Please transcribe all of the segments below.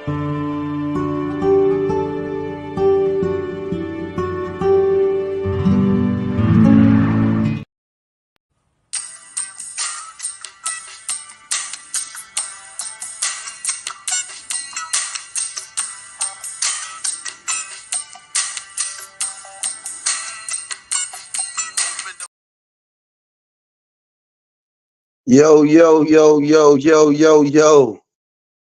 Yo, yo, yo, yo, yo, yo, yo.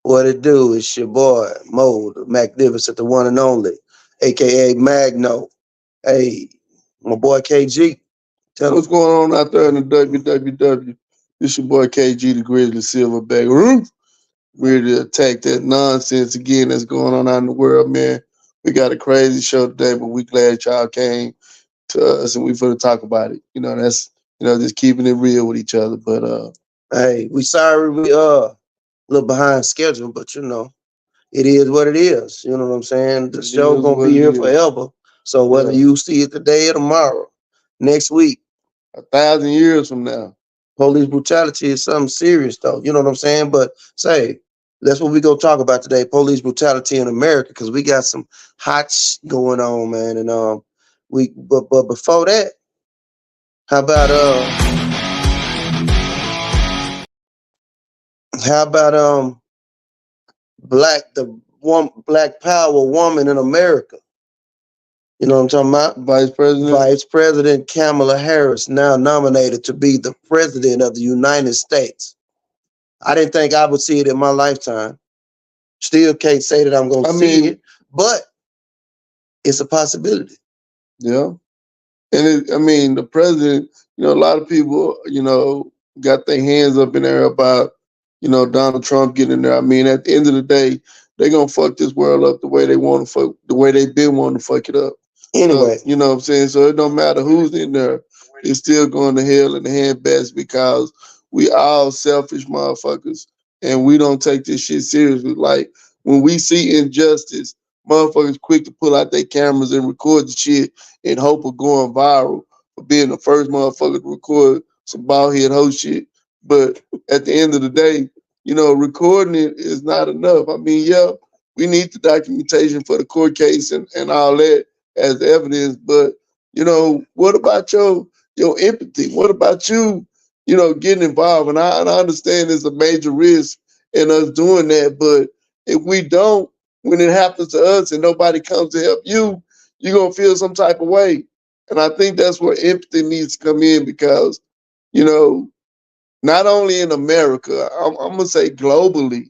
What it do? It's your boy, Mo, the Magnificent, the one and only, aka Magno. Hey, my boy KG. Tell What's him. going on out there in the WWW? It's your boy KG, the Grizzly Silverback. Ready to attack that nonsense again that's going on out in the world, man. We got a crazy show today, but we glad y'all came to us and we finna talk about it. That's just keeping it real with each other. But Hey, we sorry we a little behind schedule, but it is what it is. You know what I'm saying? The it show is gonna what be it here is. forever. So whether Yeah. you see it today or tomorrow, next week, 1,000 years from now. police brutality is something serious though. You know what I'm saying? But say that's what we gonna talk about today: police brutality in America, because we got some going on, man. And but before that, how about how about black power woman in America? You know what I'm talking about? Vice President. Vice President Kamala Harris now nominated to be the president of the United States. I didn't think I would see it in my lifetime. Still can't say that I'm gonna I see mean, it, but it's a possibility. yeah. The president, a lot of people, got their hands up in there about, Donald Trump getting in there. I mean, at the end of the day, they're gonna fuck this world up the way they want to fuck, the way they've been wanting to fuck it up. So, Anyway, you know what I'm saying? So it don't matter who's in there, it's still going to hell in the handbasket because we all selfish motherfuckers and we don't take this shit seriously. Like when we see injustice, motherfuckers quick to pull out their cameras and record the shit in hope of going viral for being the first motherfucker to record some bald head hoe shit. But at the end of the day, recording it is not enough. I mean, yeah, we need the documentation for the court case and all that as evidence, but what about your empathy? What about you, getting involved? And I understand there's a major risk in us doing that, but if we don't, when it happens to us and nobody comes to help you, you're gonna feel some type of way. And I think that's where empathy needs to come in because, you know, not only in America, I'm gonna say globally,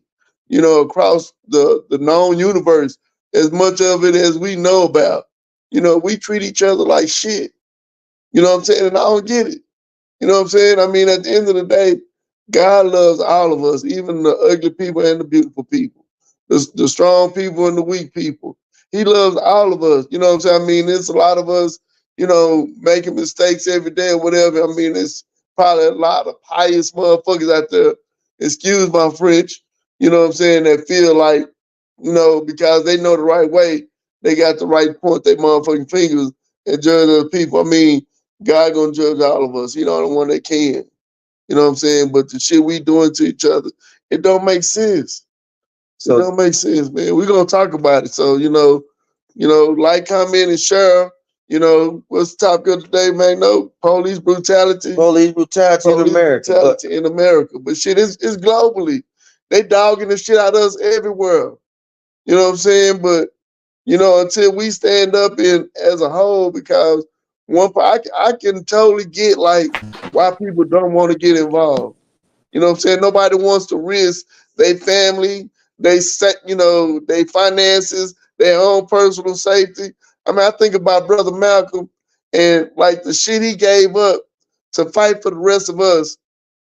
across the known universe, as much of it as we know about, we treat each other like shit. You know what I'm saying? And I don't get it. You know what I'm saying? I mean, at the end of the day, God loves all of us, even the ugly people and the beautiful people, the strong people and the weak people. He loves all of us. You know what I'm saying? I mean, it's a lot of us, making mistakes every day or whatever. I mean, it's probably a lot of pious motherfuckers out there, excuse my French, you know what I'm saying, that feel like, because they know the right way, they got the right point their motherfucking fingers and judge other people. I mean, God gonna judge all of us. He the only one that can. You know what I'm saying? But the shit we doing to each other, it don't make sense. It so don't make sense, man. We're gonna talk about it. So, like, comment, and share. What's the topic of today, man? No, police brutality. police brutality in Police America, but brutality in America. But shit, it's globally. They dogging the shit out of us everywhere. You know what I'm saying? But until we stand up in as a whole, because I can totally get like why people don't want to get involved. You know what I'm saying? Nobody wants to risk their family, their finances, their own personal safety. I mean, I think about Brother Malcolm and like the shit he gave up to fight for the rest of us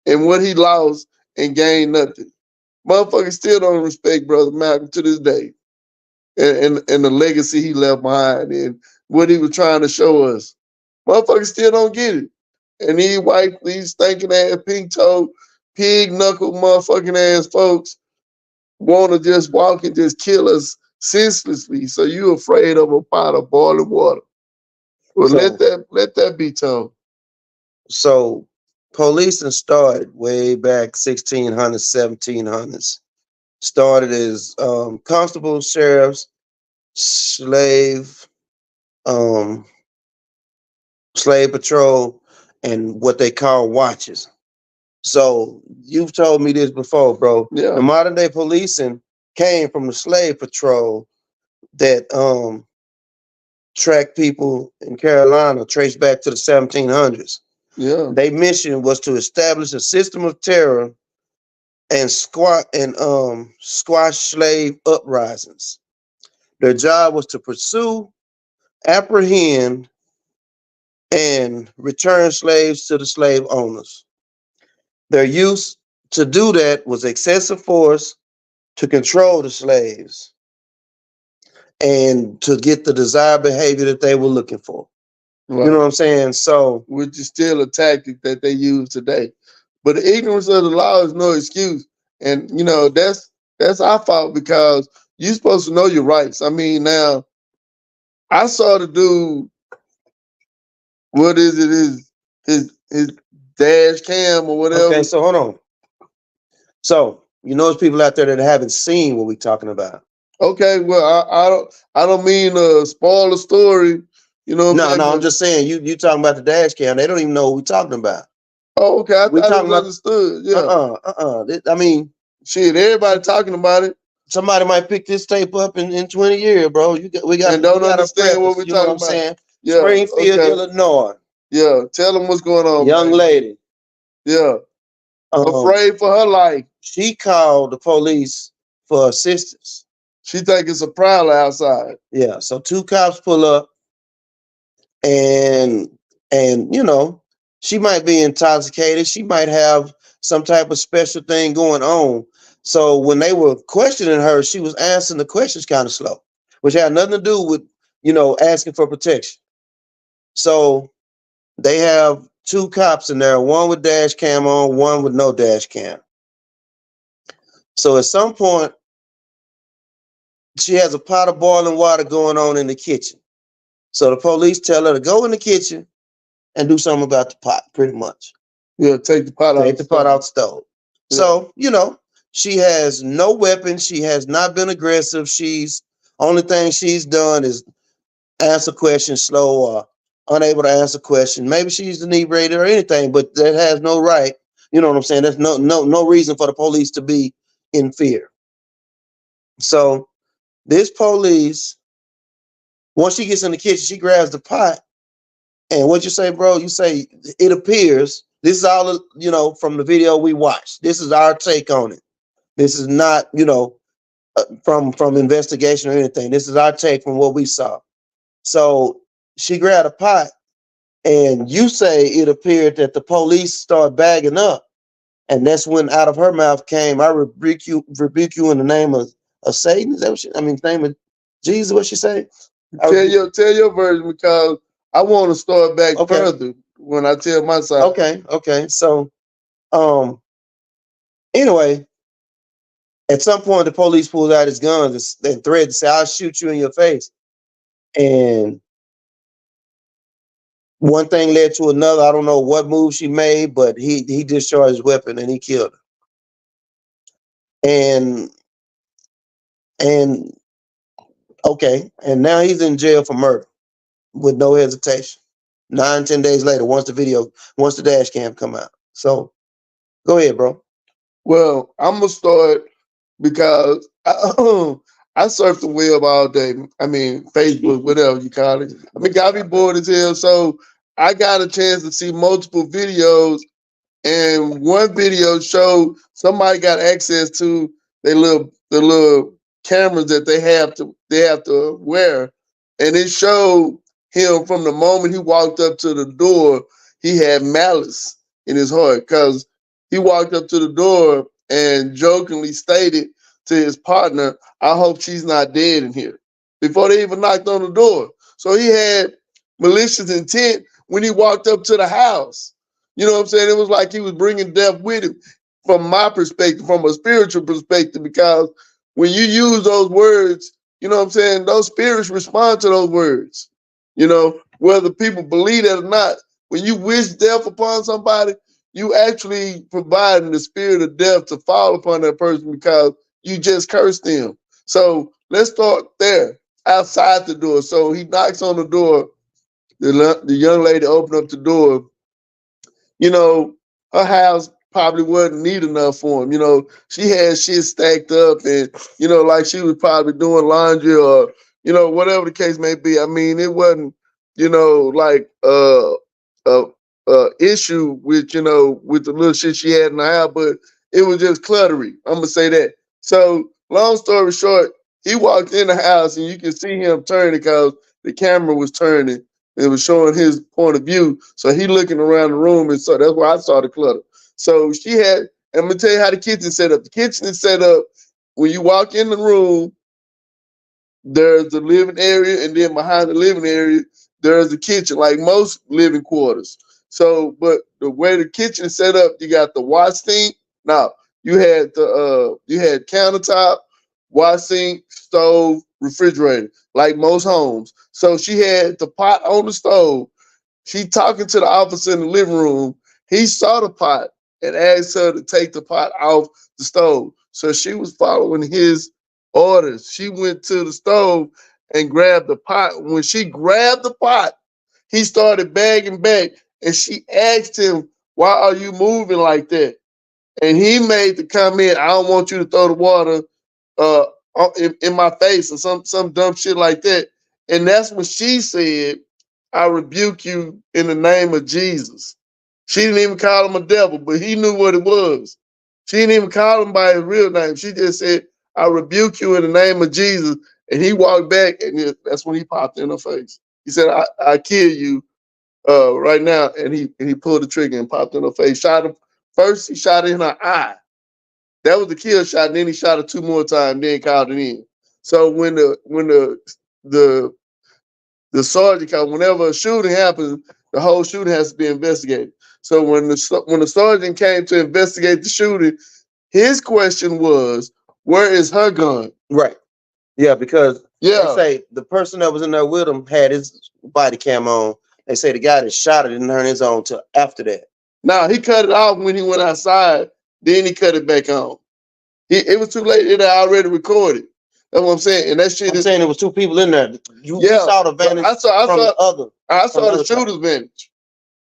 and what he lost and gained nothing. Motherfuckers still don't respect Brother Malcolm to this day and the legacy he left behind and what he was trying to show us. Motherfuckers still don't get it. And these stinking ass pink toe, pig knuckle motherfucking ass folks want to just walk and just kill us senselessly. So you afraid of a pot of boiling water. Well, let so that be told. so policing started way back 1600s, 1700s. Started as constables, sheriffs, slave, um, slave patrol, and what they call watches. So you've told me this before, bro. The Yeah, modern day policing came from the slave patrol that tracked people in Carolina, traced back to the 1700s. yeah, Their mission was to establish a system of terror and squash slave uprisings. Their job was to pursue, apprehend, and return slaves to the slave owners. Their use to do that was excessive force to control the slaves and to get the desired behavior that they were looking for. You know right. what I'm saying? So, Which is still a tactic that they use today. But the ignorance of the law is no excuse, and that's our fault because you're supposed to know your rights. I mean, now I saw the dude. What is it? His dash cam or okay, whatever. so hold on. So, there's people out there that haven't seen what we're talking about. Okay, well, I don't mean to spoil the story. You know what I'm No, saying? no, I'm But just saying you talking about the dash cam. They don't even know what we're talking about. oh, okay, I We thought it talking was about understood. Yeah, I mean, shit, everybody talking about it somebody might pick this tape up in 20 years, bro. and We don't got to understand what preface. we're You know what talking I'm about. saying? Yeah, Springfield, okay, Illinois, yeah. Tell them what's going on, young baby. lady. Yeah, Um, afraid for her life. she called the police for assistance. She think it's a prowler outside. Yeah, so two cops pull up, and she might be intoxicated. She might have some type of special thing going on. So when they were questioning her, she was answering the questions kind of slow, which had nothing to do with asking for protection. So they have two cops in there, one with dash cam on, one with no dash cam. So at some point, she has a pot of boiling water going on in the kitchen. So the police tell her to go in the kitchen and do something about the pot, pretty much. Yeah, take the pot out Take the the pot out stove. the stove. Yeah, So, she has no weapon. She has not been aggressive. She's only thing she's done is answer questions slow or unable to answer questions. Maybe she's inebriated or anything, but that has no right. You know what I'm saying? There's no reason for the police to be in fear. So this police, once she gets in the kitchen, she grabs the pot. And what you say, bro? You say it appears. This is all from the video we watched. This is our take on it. This is not from investigation or anything. This is our take from what we saw. So she grabbed a pot, and you say it appeared that the police start bagging up, and that's when out of her mouth came, "I rebuke you in the name of Satan." Is that what I mean? Name of Jesus? What she say? I rebuke. tell your version because I want to start back Okay, further when I tell my side. okay. So, um, anyway, at some point, the police pulls out his guns and threatened to say, "I'll shoot you in your face." And one thing led to another. I don't know what move she made, but he discharged his weapon and he killed her. And and okay, and now he's in jail for murder with no hesitation. 9, 10 days later, once the dash cam come out. So go ahead, bro. Well, I'm gonna start because I surf the web all day. I mean, Facebook, whatever you call it. I mean, got me bored as hell. So I got a chance to see multiple videos, and one video showed somebody got access to the little cameras that they have to wear, and it showed him from the moment he walked up to the door, he had malice in his heart because he walked up to the door and jokingly stated to his partner, "I hope she's not dead in here," before they even knocked on the door. So he had malicious intent when he walked up to the house. You know what I'm saying? It was like he was bringing death with him from my perspective, from a spiritual perspective, because when you use those words, you know what I'm saying? Those spirits respond to those words. Whether people believe that or not, when you wish death upon somebody, you actually providing the spirit of death to fall upon that person because you just cursed them. So let's start there, outside the door. So he knocks on the door. The young lady opened up the door. You know, her house probably wasn't neat enough for him. You know, she had shit stacked up and, like she was probably doing laundry or, whatever the case may be. I mean, it wasn't, like a, issue with, with the little shit she had in the house, but it was just cluttery. I'm going to say that. So, long story short, he walked in the house and you can see him turning because the camera was turning. It was showing his point of view. So he looking around the room, and so that's why I saw the clutter. So she had, and I'm gonna tell you how the kitchen set up. The kitchen is set up when you walk in the room, there's the living area, and then behind the living area, there's the kitchen, like most living quarters. So, but the way the kitchen is set up, you got the wash sink. Now, you had countertop, wash sink, stove, refrigerator, like most homes. So she had the pot on the stove. She talking to the officer in the living room. He saw the pot and asked her to take the pot off the stove. So she was following his orders. She went to the stove and grabbed the pot. When she grabbed the pot, he started bagging back and she asked him, "Why are you moving like that?" And he made the comment, "I don't want you to throw the water uh, in my face," or some dumb shit like that. And that's when she said, "I rebuke you in the name of Jesus." She didn't even call him a devil, but he knew what it was. She didn't even call him by his real name. She just said, "I rebuke you in the name of Jesus." And he walked back, and that's when he popped in her face. He said, I kill you right now. And he pulled the trigger and popped in her face. Shot him. First, he shot her in her eye. That was the kill shot, and then he shot her two more times, then called it in. So the the sergeant, cause whenever a shooting happens, the whole shooting has to be investigated. So when the sergeant came to investigate the shooting, his question was, "Where is her gun?" Right. Yeah, because they Yeah. say the person that was in there with him had his body cam on. They say the guy that shot it didn't turn his on till after that. Now he cut it off when he went outside. Then he cut it back on. It was too late. It had already recorded. That's what I'm saying. And that shit I'm is saying there was two people in there. You yeah. saw the vantage from the other. I From the saw the other side. shooter's vantage.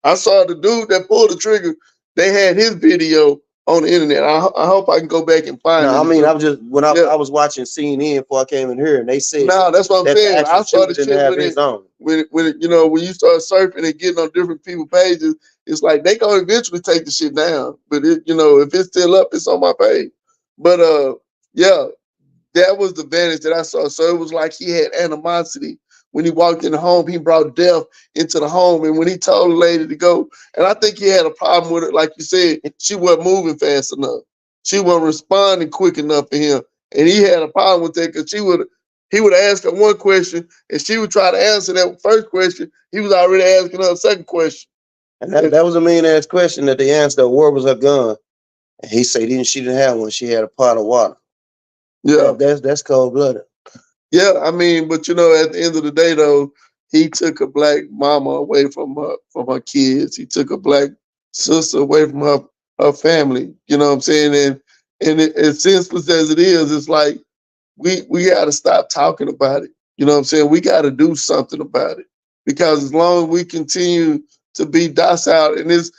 I saw the dude that pulled the trigger. They had his video on the internet. I hope I can go back and find No, it. I mean I was just when Yeah. I was watching CNN before I came in here, and they said No, that's what I'm that the saying. actual I saw shooter the didn't shit have his on. when you start surfing and getting on different people pages, it's like they gonna eventually take the shit down. But if it's still up, it's on my page. But yeah, that was the vantage that I saw. So it was like he had animosity. When he walked in the home, he brought death into the home. And when he told the lady to go, and I think he had a problem with it, like you said, she wasn't moving fast enough. She wasn't responding quick enough for him. And he had a problem with that because he would ask her one question and she would try to answer that first question. He was already asking her a second question. And that was a mean ass question that they answered. Where was her gun? And he said she didn't have one. She had a pot of water. Yeah. That's cold blooded. Yeah, I mean, but at the end of the day, though, he took a black mama away from her kids. He took a black sister away from her family. You know what I'm saying? And as senseless as it is, it's like we got to stop talking about it. You know what I'm saying? We got to do something about it because as long as we continue to be docile, and it's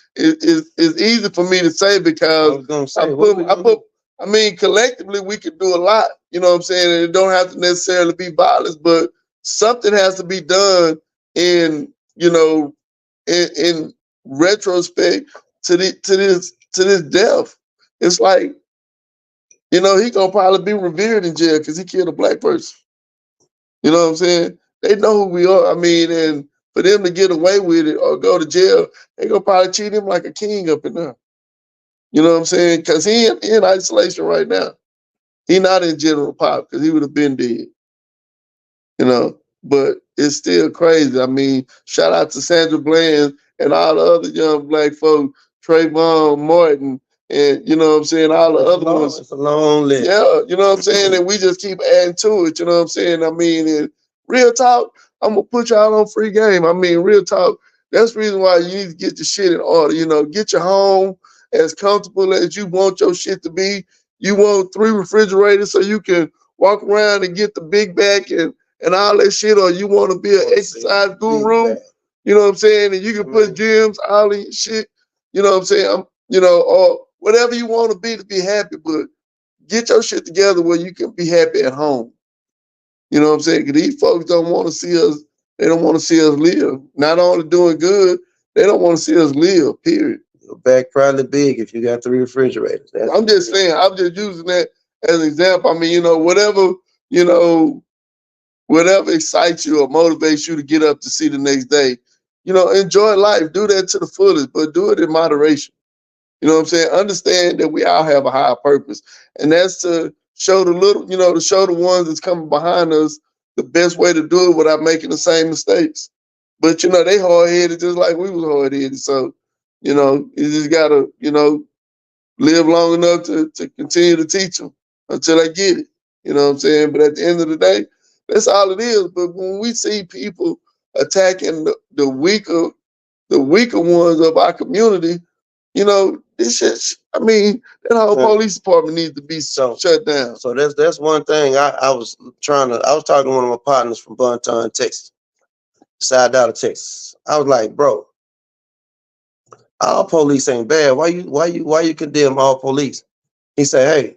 easy for me to say I because was gonna I say, what put we I gonna put do? I mean, collectively, we could do a lot. You know what I'm saying? And it don't have to necessarily be violence, but something has to be done in, in retrospect to this death. It's like, he gonna probably be revered in jail because he killed a black person. You know what I'm saying? They know who we are. I mean, and for them to get away with it or go to jail, they gonna probably treat him like a king up in there. You know what I'm saying? Because he in isolation right now. He not in general pop because he would have been dead, But it's still crazy. I mean, shout out to Sandra Bland and all the other young black folk, Trayvon Martin, and you know what I'm saying, all the other ones. It's a long list. Yeah, you know what I'm saying? And we just keep adding to it, you know what I'm saying? I mean, and real talk, I'm gonna put y'all on free game. I mean, real talk, that's the reason why you need to get your shit in order, get your home as comfortable as you want your shit to be. You want 3 refrigerators so you can walk around and get the big back and all that shit, or you want to be an exercise guru, you know what I'm saying? And you can put gyms, all in your shit, you know what I'm saying? Or whatever you want to be happy, but get your shit together where you can be happy at home. You know what I'm saying? Because these folks don't want to see us, they don't want to see us live. Not only doing good, they don't want to see us live, period. Your back probably big if you got 3 refrigerators. I'm just saying, I'm just using that as an example. I mean, you know, whatever excites you or motivates you to get up to see the next day, enjoy life. Do that to the fullest, but do it in moderation. You know what I'm saying? Understand that we all have a higher purpose. And that's to show to show the ones that's coming behind us the best way to do it without making the same mistakes. But they hard headed just like we was hard headed. So, you just gotta, live long enough to continue to teach them until they get it. You know what I'm saying? But at the end of the day, that's all it is. But when we see people attacking the weaker ones of our community, this shit. I mean, that whole police department needs to be shut down. So that's one thing I was talking to one of my partners from Bonton, Texas, Side Dollar, Texas. I was like, bro, all police ain't bad. Why you condemn all police? He said, hey,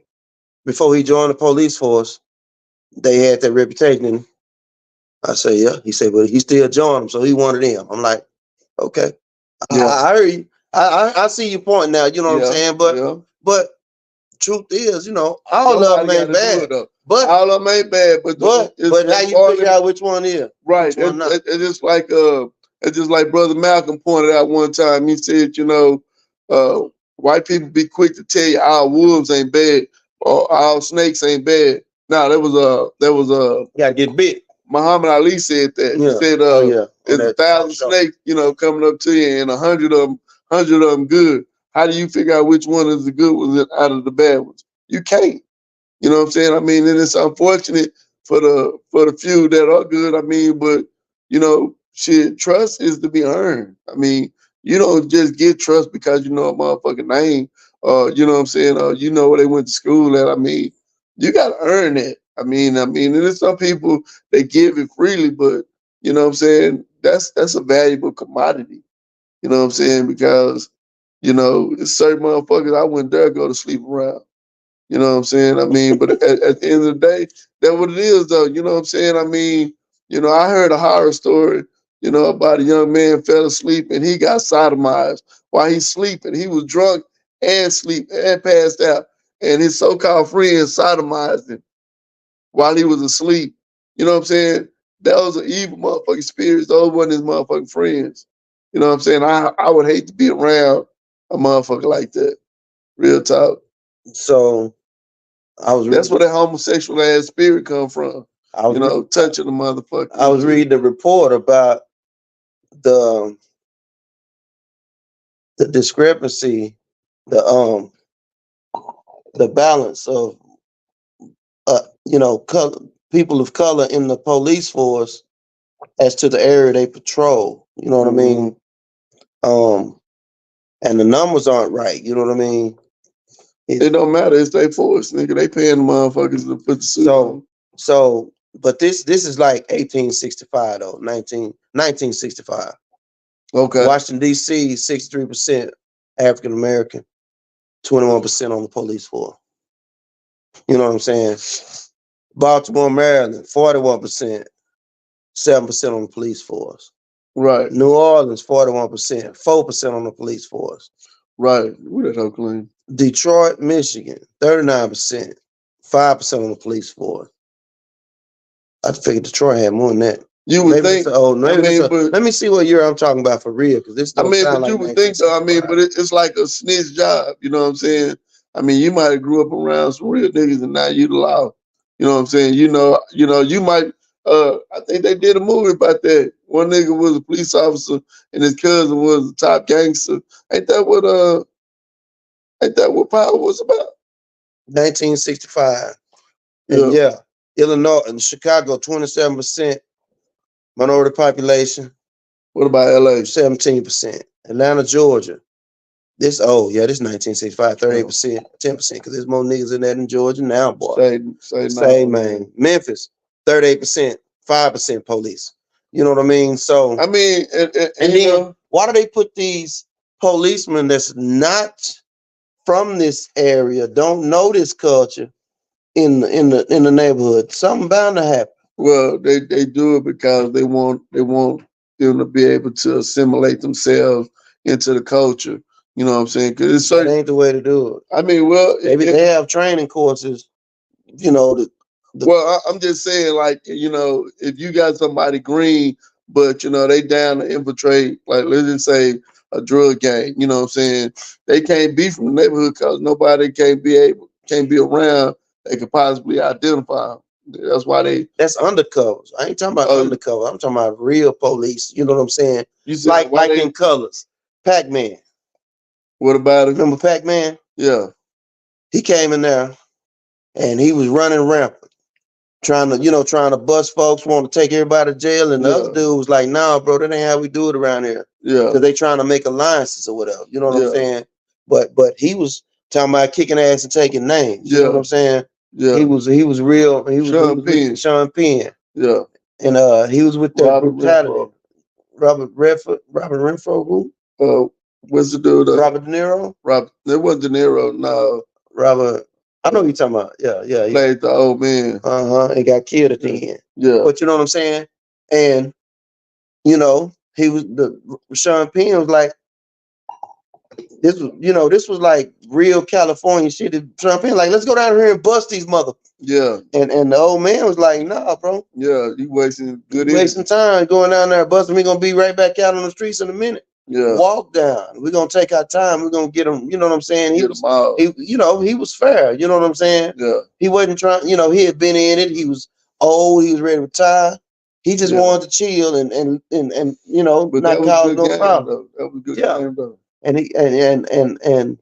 before he joined the police force, they had that reputation. I said, yeah. He said, but he still joined them, so he wanted them. I'm like, okay. Yeah. I heard you. I see your point now. You know what I'm saying? But truth is, all of them ain't bad. But all of them ain't bad. But how you figure out which one is? Right. It's just like Brother Malcolm pointed out one time. He said, white people be quick to tell you all wolves ain't bad or all snakes ain't bad. Now there was gotta get bit. Muhammad Ali said that. He said, there's 1,000 snakes, coming up to you, and 100 of them good. How do you figure out which one is the good ones out of the bad ones? You can't. You know what I'm saying? I mean, and it's unfortunate for the few that are good. I mean, but shit, trust is to be earned. I mean, you don't just get trust because you know a motherfucking name, you know what I'm saying, you know where they went to school at. I mean, you gotta earn it. I mean, and there's some people they give it freely, but you know what I'm saying, that's a valuable commodity. You know what I'm saying? Because, certain motherfuckers I wouldn't dare go to sleep around. You know what I'm saying? I mean, but at the end of the day, that's what it is, though. You know what I'm saying? I mean, I heard a horror story, about a young man fell asleep and he got sodomized while he's sleeping. He was drunk and sleep and passed out, and his so-called friend sodomized him while he was asleep. You know what I'm saying? That was an evil motherfucking spirit. Those weren't his motherfucking friends. You know what I'm saying? I would hate to be around a motherfucker like that. Real talk. So that's where that homosexual ass spirit come from. Touching the motherfucker. I was reading the report about the discrepancy, the balance of color, people of color in the police force as to the area they patrol. You know what I mean? And the numbers aren't right. You know what I mean? It don't matter. It's their force, nigga. They paying the motherfuckers to put the suit on. So, but this is like 1865 though, 1965. Okay. Washington D.C. 63% African American, 21% on the police force. You know what I'm saying? Baltimore, Maryland, 41%, 7% on the police force. Right. New Orleans, 41%, 4% on the police force. Right. Who that hell clean? Detroit, Michigan, 39%, 5% on the police force. I figured Detroit had more than that. You would think. Let me see what year I'm talking about for real, because this don't sound like. You would think so. But it's like a snitch job. You know what I'm saying? I mean, you might have grew up around some real niggas, and now you the law. You know what I'm saying? You might. I think they did a movie about that. One nigga was a police officer, and his cousin was the top gangster. Ain't that what Power was about? 1965. And yeah, Illinois and Chicago, 27% minority population. What about LA? 17%. Atlanta, Georgia, This yeah, this 1965, Yeah. 38%, 10%, because there's more niggas in that in Georgia now, boy. Say Say, no. man, Memphis, 38%, 5% police. You know what I mean? So, I mean, and you then know, why do they put these policemen that's not from this area, don't know this culture in the neighborhood? Something bound to happen. well, they do it because they want them to be able to assimilate themselves into the culture. You know what I'm saying? Because it's That certain. ain't the way to do it. I mean, well, They have training courses, you know, well, I'm just saying, like, if you got somebody green, but they down to infiltrate, like, let's just say a drug gang. You know what I'm saying? They can't be from the neighborhood because nobody can't be around. They could possibly identify 'em. That's why they. that's undercovers. I ain't talking about Oh, undercover. I'm talking about real police. You know what I'm saying? you said why Like they? in Colors, Pac-Man. What about it? Remember Pac-Man? Yeah, He came in there and he was running rampant, trying to bust folks, want to take everybody to jail. And the other yeah, dude was like, "Nah, bro, that ain't how we do it around here." yeah, Because they trying to make alliances or whatever. You know what I'm yeah, saying? But he was talking about kicking ass and taking names. You know what yeah, I'm saying? yeah. He was real. He Sean was with Penn. Sean Penn, Yeah, and he was with that Robert brutality. Renfro. Robert Renfro, who? Uh, what's the dude? Robert De Niro. Rob. It wasn't De Niro. No, Robert. I know uh, who you're talking about. Yeah, yeah, yeah. played the old man. And got killed at Yeah, the end. yeah, But you know what I'm saying? And he was the Sean Penn was like, this was like real California shit. Sean Penn like, let's go down here and bust these mother. yeah, And the old man was like, nah, bro, yeah. You wasting you good wasting energy. time going down there busting. We're gonna be right back out on the streets in a minute. Yeah, Walk down. We're gonna take our time. We're gonna get him. You know what I'm saying? get them out. He was fair. You know what I'm saying? Yeah, He wasn't trying. He had been in it. He was old. He was ready to retire. He just yeah. wanted to chill and But that not was cause good no game problem. though. That was good Yeah. game though. And and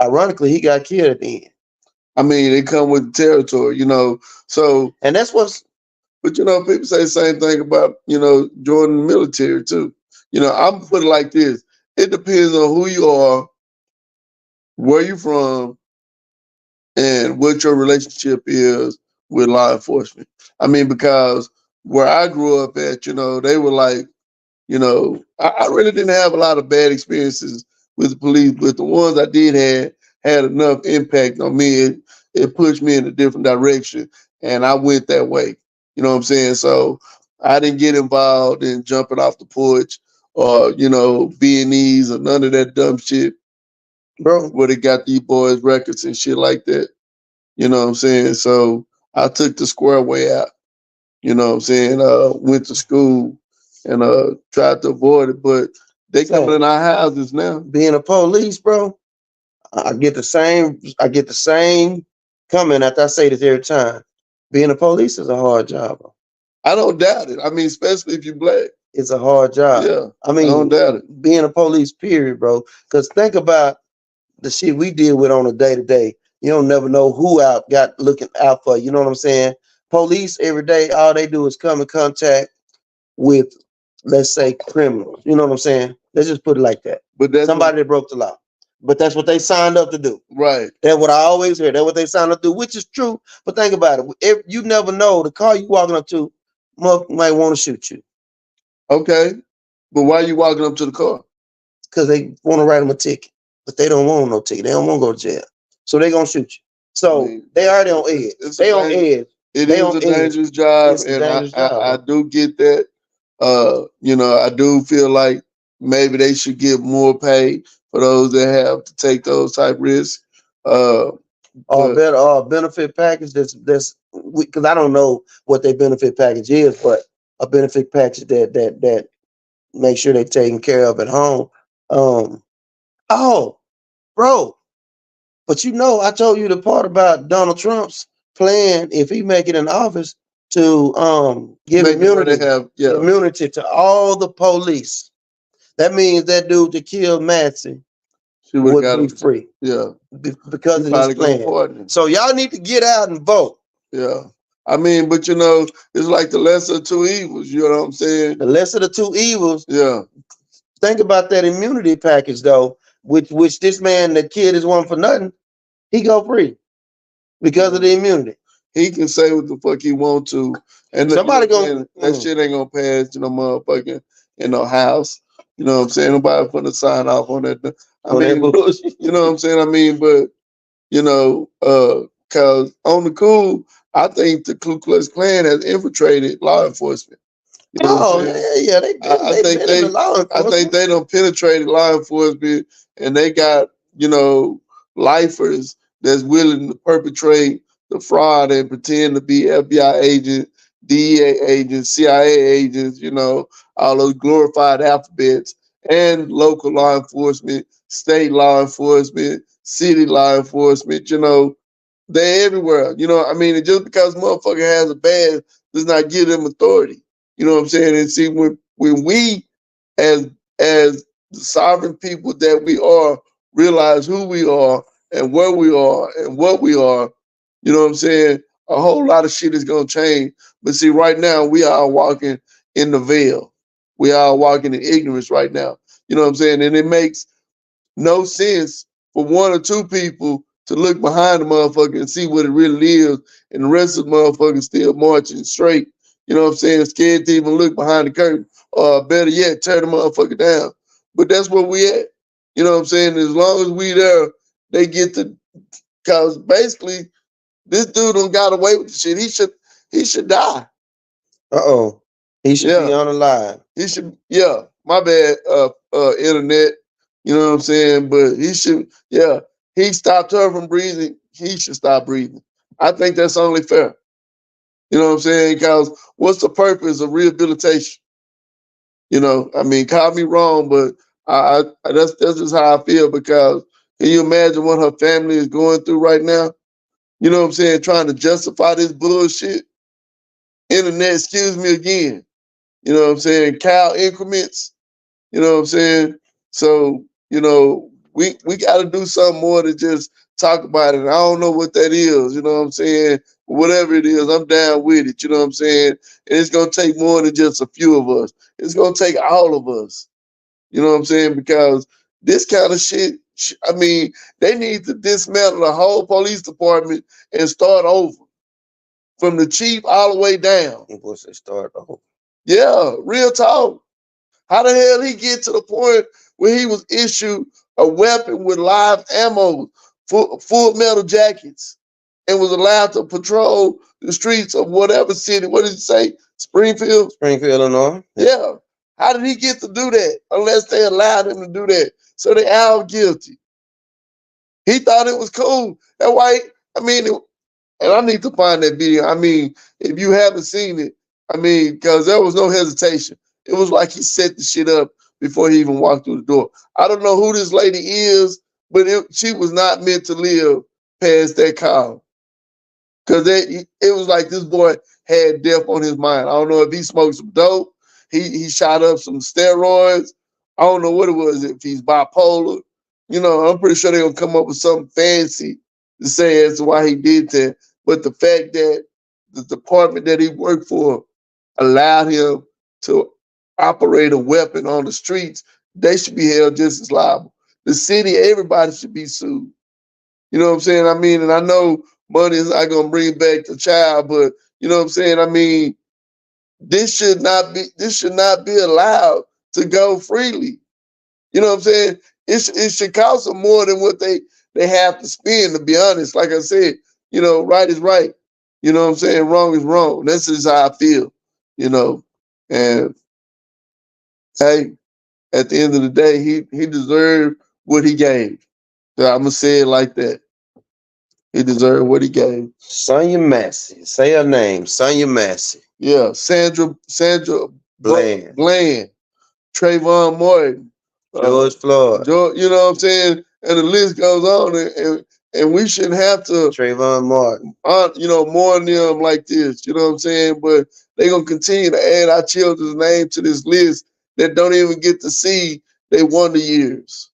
ironically, he got killed at the end. I mean, it come with the territory. So, And that's what's but people say the same thing about joining the military too. I'm put it like this: it depends on who you are, where you from, and what your relationship is with law enforcement. I mean, because where I grew up at, they were like, I really didn't have a lot of bad experiences with the police, but the ones I did had enough impact on me. It pushed me in a different direction, and I went that way. You know what I'm saying? So I didn't get involved in jumping off the porch or B&Es or none of that dumb shit bro. where they got these boys records and shit like that. You know what I'm saying? So I took the square way out. You know what I'm saying? Went to school and tried to avoid it, but they coming Say, in our houses now. being a police, bro, I get the same. I get the same comment after I say this every time. Being a police is a hard job, bro. I don't doubt it. I mean, especially if you're black. It's a hard job. Yeah, I I don't mean, doubt it. being a police, period, bro. Because think about the shit we deal with on a day to day. You don't never know who out got looking out for you. You know what I'm saying? Police every day, all they do is come in contact with, let's say, criminals. You know what I'm saying? Let's just put it like that. But that's what, Somebody that broke the law. But that's what they signed up to do. right. That's what I always hear. That's what they signed up to do, which is true. But think about it. If you never know, the car you walking up to might want to shoot you Okay. But why are you walking up to the car? because they want to write them a ticket. But they don't want no ticket. They don't want to go to jail. So they gonna shoot you. I So mean, they already on edge. it's a They on danger. edge. It They is on a edge. dangerous job, It's a and dangerous job, I bro. do get that. I do feel like maybe they should give more pay for those that have to take those type risks. Uh, Or but better or benefit package that's because I don't know what their benefit package is, but a benefit package that make sure they're taken care of at home. Um oh, bro, but I told you the part about Donald Trump's plan if he make it in office to give make it where they have, yeah, immunity to all the police. That means that dude that killed Manson she would have would got be them. free Yeah, because she of this probably gonna plan. pardon him. So y'all need to get out and vote. Yeah, I mean, but it's like the lesser of two evils. You know what I'm saying? The lesser of the two evils. Yeah, Think about that immunity package, though. which this man, the kid is one for nothing. He go free because of Yeah. the immunity. He can say what the fuck he want to, and you know Somebody what I'm gonna saying, that shit ain't gonna pass to no motherfucking in no house. You know what I'm saying? Nobody putting a sign off on that. I on that mean, bullshit. you know what I'm saying? I mean, but you know, cause on the cool, I think the Ku Klux Klan has infiltrated law enforcement. You know what I'm Oh saying? yeah, they been I they think been in the they law I think enforcement. they don't penetrated law enforcement, and they got, you know, lifers that's willing to perpetrate the fraud and pretend to be FBI agents, DEA agents, CIA agents, you know, all those glorified alphabets, and local law enforcement, state law enforcement, city law enforcement, you know, they're everywhere. You know, I mean, and just because motherfucker has a badge does not give them authority. You know what I'm saying? And see, when we, as the sovereign people that we are, realize who we are and where we are and what we are, you know what I'm saying? A whole lot of shit is gonna change. But see, right now we are walking in the veil. We are walking in ignorance right now. You know what I'm saying? And it makes no sense for one or two people to look behind the motherfucker and see what it really is, and the rest of the motherfuckers still marching straight. You know what I'm saying? Scared to even look behind the curtain, or better yet, tear the motherfucker down. But that's where we at. You know what I'm saying? As long as we there, they get to, cause basically this dude don't got away with the shit. He should die. Uh-oh. He should be Yeah. on the line. He should, yeah, my bad, internet. You know what I'm saying? But he should, yeah, he stopped her from breathing. He should stop breathing. I think that's only fair. You know what I'm saying? Because what's the purpose of rehabilitation? You know, I mean, call me wrong, but that's just how I feel. Because can you imagine what her family is going through right now? You know what I'm saying? Trying to justify this bullshit. Internet, excuse me again. You know what I'm saying? Cow increments. You know what I'm saying? So, you know, we got to do something more than just talk about it. I don't know what that is. You know what I'm saying? Whatever it is, I'm down with it. You know what I'm saying? And it's going to take more than just a few of us. It's going to take all of us. You know what I'm saying? Because this kind of shit, I mean, they need to dismantle the whole police department and start over from the chief all the way down. Once they start, oh, Yeah, real talk. How the hell he get to the point where he was issued a weapon with live ammo, full metal jackets, and was allowed to patrol the streets of whatever city? What did he say? Springfield? Springfield, Illinois. Yeah. How did he get to do that unless they allowed him to do that? So they all guilty. He thought it was cool. That's why, I mean, and I need to find that video. I mean, if you haven't seen it, I mean, because there was no hesitation. It was like he set the shit up before he even walked through the door. I don't know who this lady is, but she was not meant to live past that call. Because it was like this boy had death on his mind. I don't know if he smoked some dope, he shot up some steroids. I don't know what it was, if he's bipolar. You know, I'm pretty sure they're going to come up with something fancy to say as to why he did that. But the fact that the department that he worked for allowed him to operate a weapon on the streets, they should be held just as liable. The city, everybody should be sued. You know what I'm saying? I mean, and I know money is not gonna bring back the child, but you know what I'm saying? I mean, this should not be allowed to go freely. You know what I'm saying? It should cost them more than what they have to spend, to be honest. Like I said, you know, right is right. You know what I'm saying? Wrong is wrong. That's just how I feel, you know. And hey, at the end of the day, he deserved what he gave. So I'm gonna say it like that. He deserved what he gave. Sonya Massey. Say her name. Sonya Massey. Yeah, Sandra Bland. Bland, Trayvon Martin, George Floyd. George, you know what I'm saying? And the list goes on, and we shouldn't have to, Trayvon Martin. mourn them like this. You know what I'm saying? But they're gonna continue to add our children's name to this list that don't even get to see their wonder years.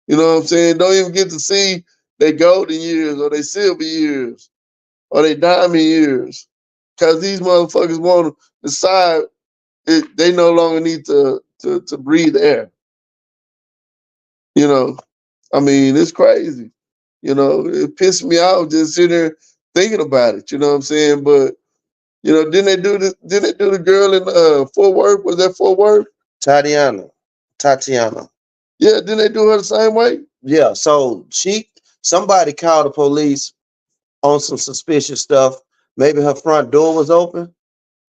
You know what I'm saying? Don't even get to see their golden years or their silver years or their diamond years. Cause these motherfuckers want to decide they no longer need to breathe air. You know, I mean, it's crazy. You know, it pissed me off just sitting there thinking about it. You know what I'm saying? But you know, didn't they do this? Didn't they do the girl in Fort Worth? Was that Fort Worth? Tatiana, Tatiana. Yeah, didn't they do her the same way? Yeah. So somebody called the police on some suspicious stuff. Maybe her front door was open,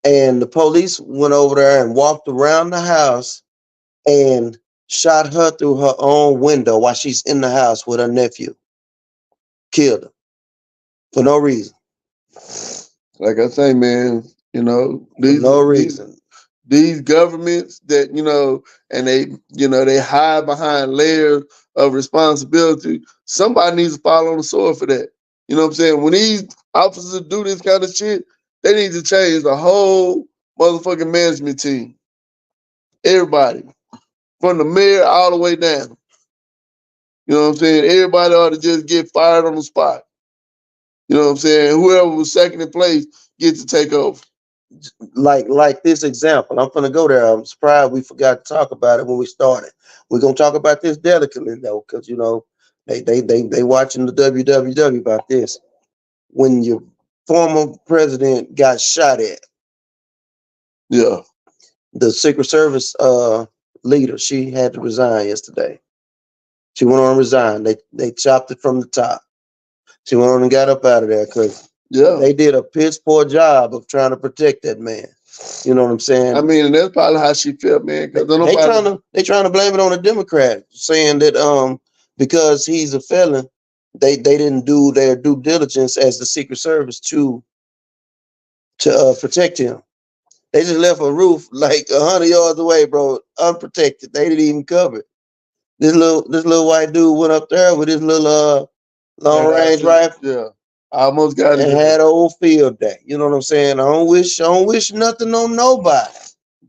and the police went over there and walked around the house and shot her through her own window while she's in the house with her nephew. Killed her for no reason. Like I say, man, you know, For no reason. these governments that, and they hide behind layers of responsibility. Somebody needs to fall on the sword for that. You know what I'm saying? When these officers do this kind of shit, they need to change the whole motherfucking management team. Everybody, from the mayor all the way down. You know what I'm saying? Everybody ought to just get fired on the spot. You know what I'm saying? Whoever was second in place gets to take over. Like this example. I'm gonna go there. I'm surprised we forgot to talk about it when we started. We're gonna talk about this delicately though, because they watching the WWW about this. When your former president got shot at, Yeah. the Secret Service leader, she had to resign yesterday. She went on and resigned. They chopped it from the top. She went on and got up out of there because Yeah. they did a piss poor job of trying to protect that man. You know what I'm saying? I mean, and that's probably how she felt, man. Because They trying to blame it on the Democrat, saying that because he's a felon, they didn't do their due diligence as the Secret Service to protect him. They just left a roof like 100 yards away, bro, unprotected. They didn't even cover it. This little white dude went up there with his little long range rifle. Yeah. I almost got And it. had a whole field day. You know what I'm saying? I don't wish nothing on nobody.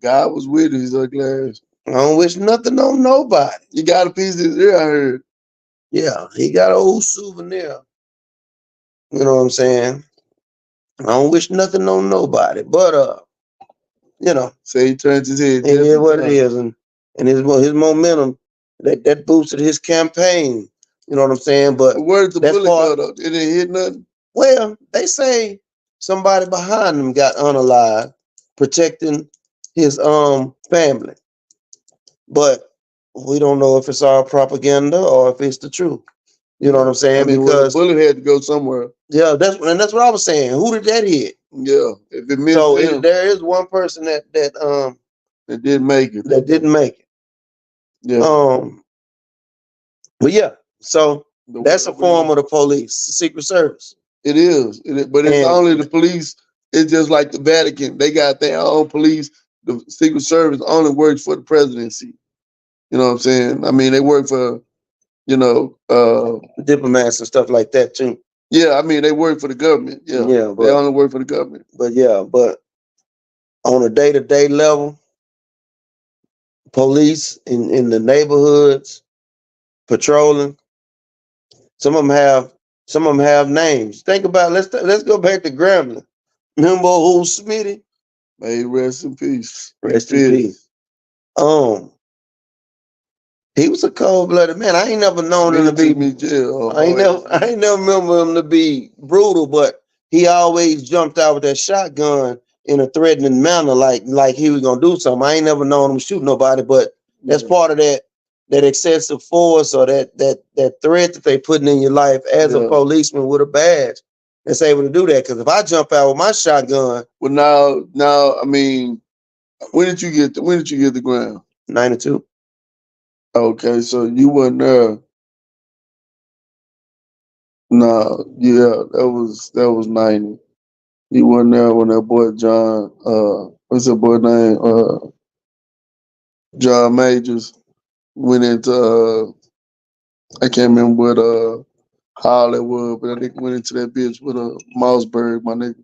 God was with his ugly ass. I don't wish nothing on nobody. You got a piece of his ear, I heard. Yeah, he got a old souvenir. You know what I'm saying? I don't wish nothing on nobody. But you know, So he turned his head it just is in what it time. is, and his momentum that boosted his campaign. You know what I'm saying? But Where's the that's bullet part. go though? It didn't hit nothing. Well, they say somebody behind him got unalive, protecting his family. But we don't know if it's all propaganda or if it's the truth. You know what I'm I saying? mean, well, the Because bullet had to go somewhere. yeah, that's what I was saying. Who did that hit? Yeah, if it missed So him, there is one person it didn't make it. that didn't make it. Yeah, Um, but yeah, so the that's a world we form live. of the police, the Secret Service, It is, but it's and only the police. It's just like the Vatican. They got their own police. The Secret Service only works for the presidency. You know what I'm saying? I mean, they work for, you know, diplomats and stuff like that too. yeah, I mean, they work for the government. Yeah, Yeah, they only work for the government. but on a day-to-day level, police in the neighborhoods patrolling. Some of them have names. Think about let's go back to Grambling. Remember old Smitty? May he rest in peace. Rest in peace. Um, he was a cold-blooded man. I ain't never known him to be. Me jail. I ain't never remember him to be brutal, but he always jumped out with that shotgun in a threatening manner, like he was gonna do something. I ain't never known him to shoot nobody, but that's part of that excessive force or that threat that they putting in your life as a policeman with a badge that's able to do that. Because if I jump out with my shotgun, well, now, I mean, when did you get the ground? 92. Okay, so you weren't there. No, yeah, that was 90. You weren't there when that boy John, what's that boy name? John Majors went into I can't remember what hall it was, but I think went into that bitch with a Mossberg, my nigga.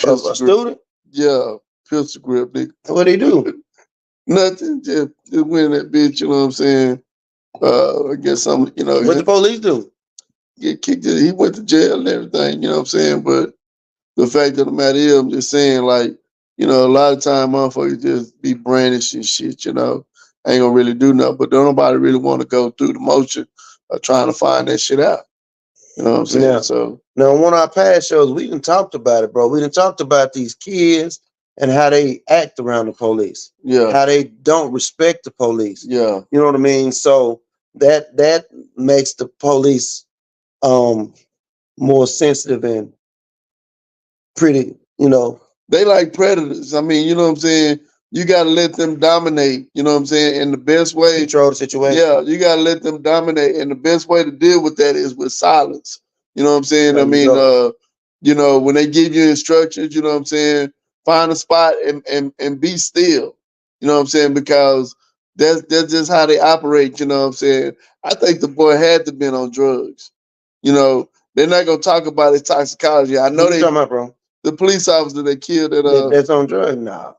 A student? Yeah, pistol grip, nigga. What did he do? Nothing, just went in that bitch, you know what I'm saying? I guess some, What the police do? get kicked. He went to jail and everything, you know what I'm saying? But the fact of the matter is, I'm just saying, like, a lot of time motherfuckers just be brandishing shit, I ain't gonna really do nothing, but don't nobody really want to go through the motion trying to find that shit out. You know what I'm saying? Now, So now on one of our past shows, we didn't talked about it, bro. We didn't talked about these kids and how they act around the police, yeah, how they don't respect the police. yeah. You know what I mean? So that makes the police um more sensitive and pretty, They like predators. I mean, you know what I'm saying? You gotta let them dominate, you know what I'm saying? And the best way, control the situation. yeah, you gotta let them dominate. And the best way to deal with that is with silence. You know what I'm saying? There I you mean, go. when they give you instructions, you know what I'm saying, find a spot and be still. You know what I'm saying? Because that's just how they operate, you know what I'm saying? I think the boy had to been on drugs. You know, they're not gonna talk about his toxicology. I Who know you talking about, bro? the police officer that killed at That's on drugs? Nah,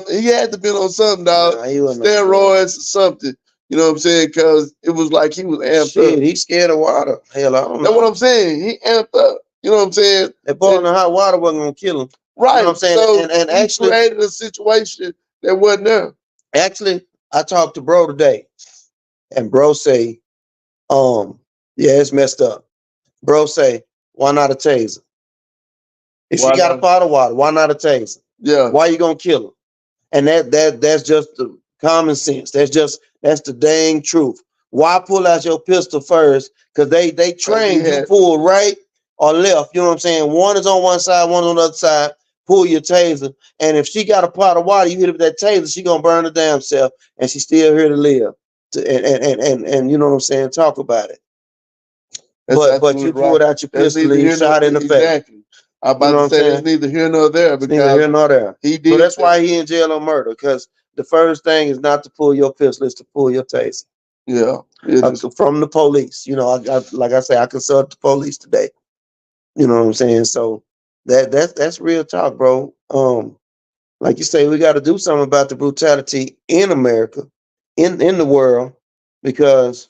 he had to been on something, dog, nah, he wasn't on drugs. steroids or something. You know what I'm saying? Because it was like he was amped up. Shit, he's scared of water. Hell, I don't That's what know. I'm saying. He amped up. You know what I'm saying? That boy in And the hot water wasn't gonna kill him. You know what right, I'm saying? so And he actually, created a situation that wasn't there. I talked to bro today, and bro say, yeah, it's messed up. Bro say, why not a taser? If she Why got a not? pot of water, why not a taser? Yeah, Why you gonna kill her? And that's just the common sense. That's the dang truth. Why pull out your pistol first? Because they because he trained you had. pull right or left. You know what I'm saying? One is on one side, one on the other side. Pull your taser. And if she got a pot of water, you hit her with that taser, she gonna burn her damn self, and she's still here to live. And you know what I'm saying? Talk about it. That's But you absolutely right. pulled out your That's pistol neither and you here nor shot in the face. exactly. I'm You know about what to I'm say that's saying? neither here nor there It's neither because here nor there. he So did that's that. why he in jail on murder. Because the first thing is not to pull your pistol, it's to pull your taser Yeah, it is. from the police. Like I say, I consult the police today. You know what I'm saying? So that's real talk, bro. Like you say, we got to do something about the brutality in America, in the world, because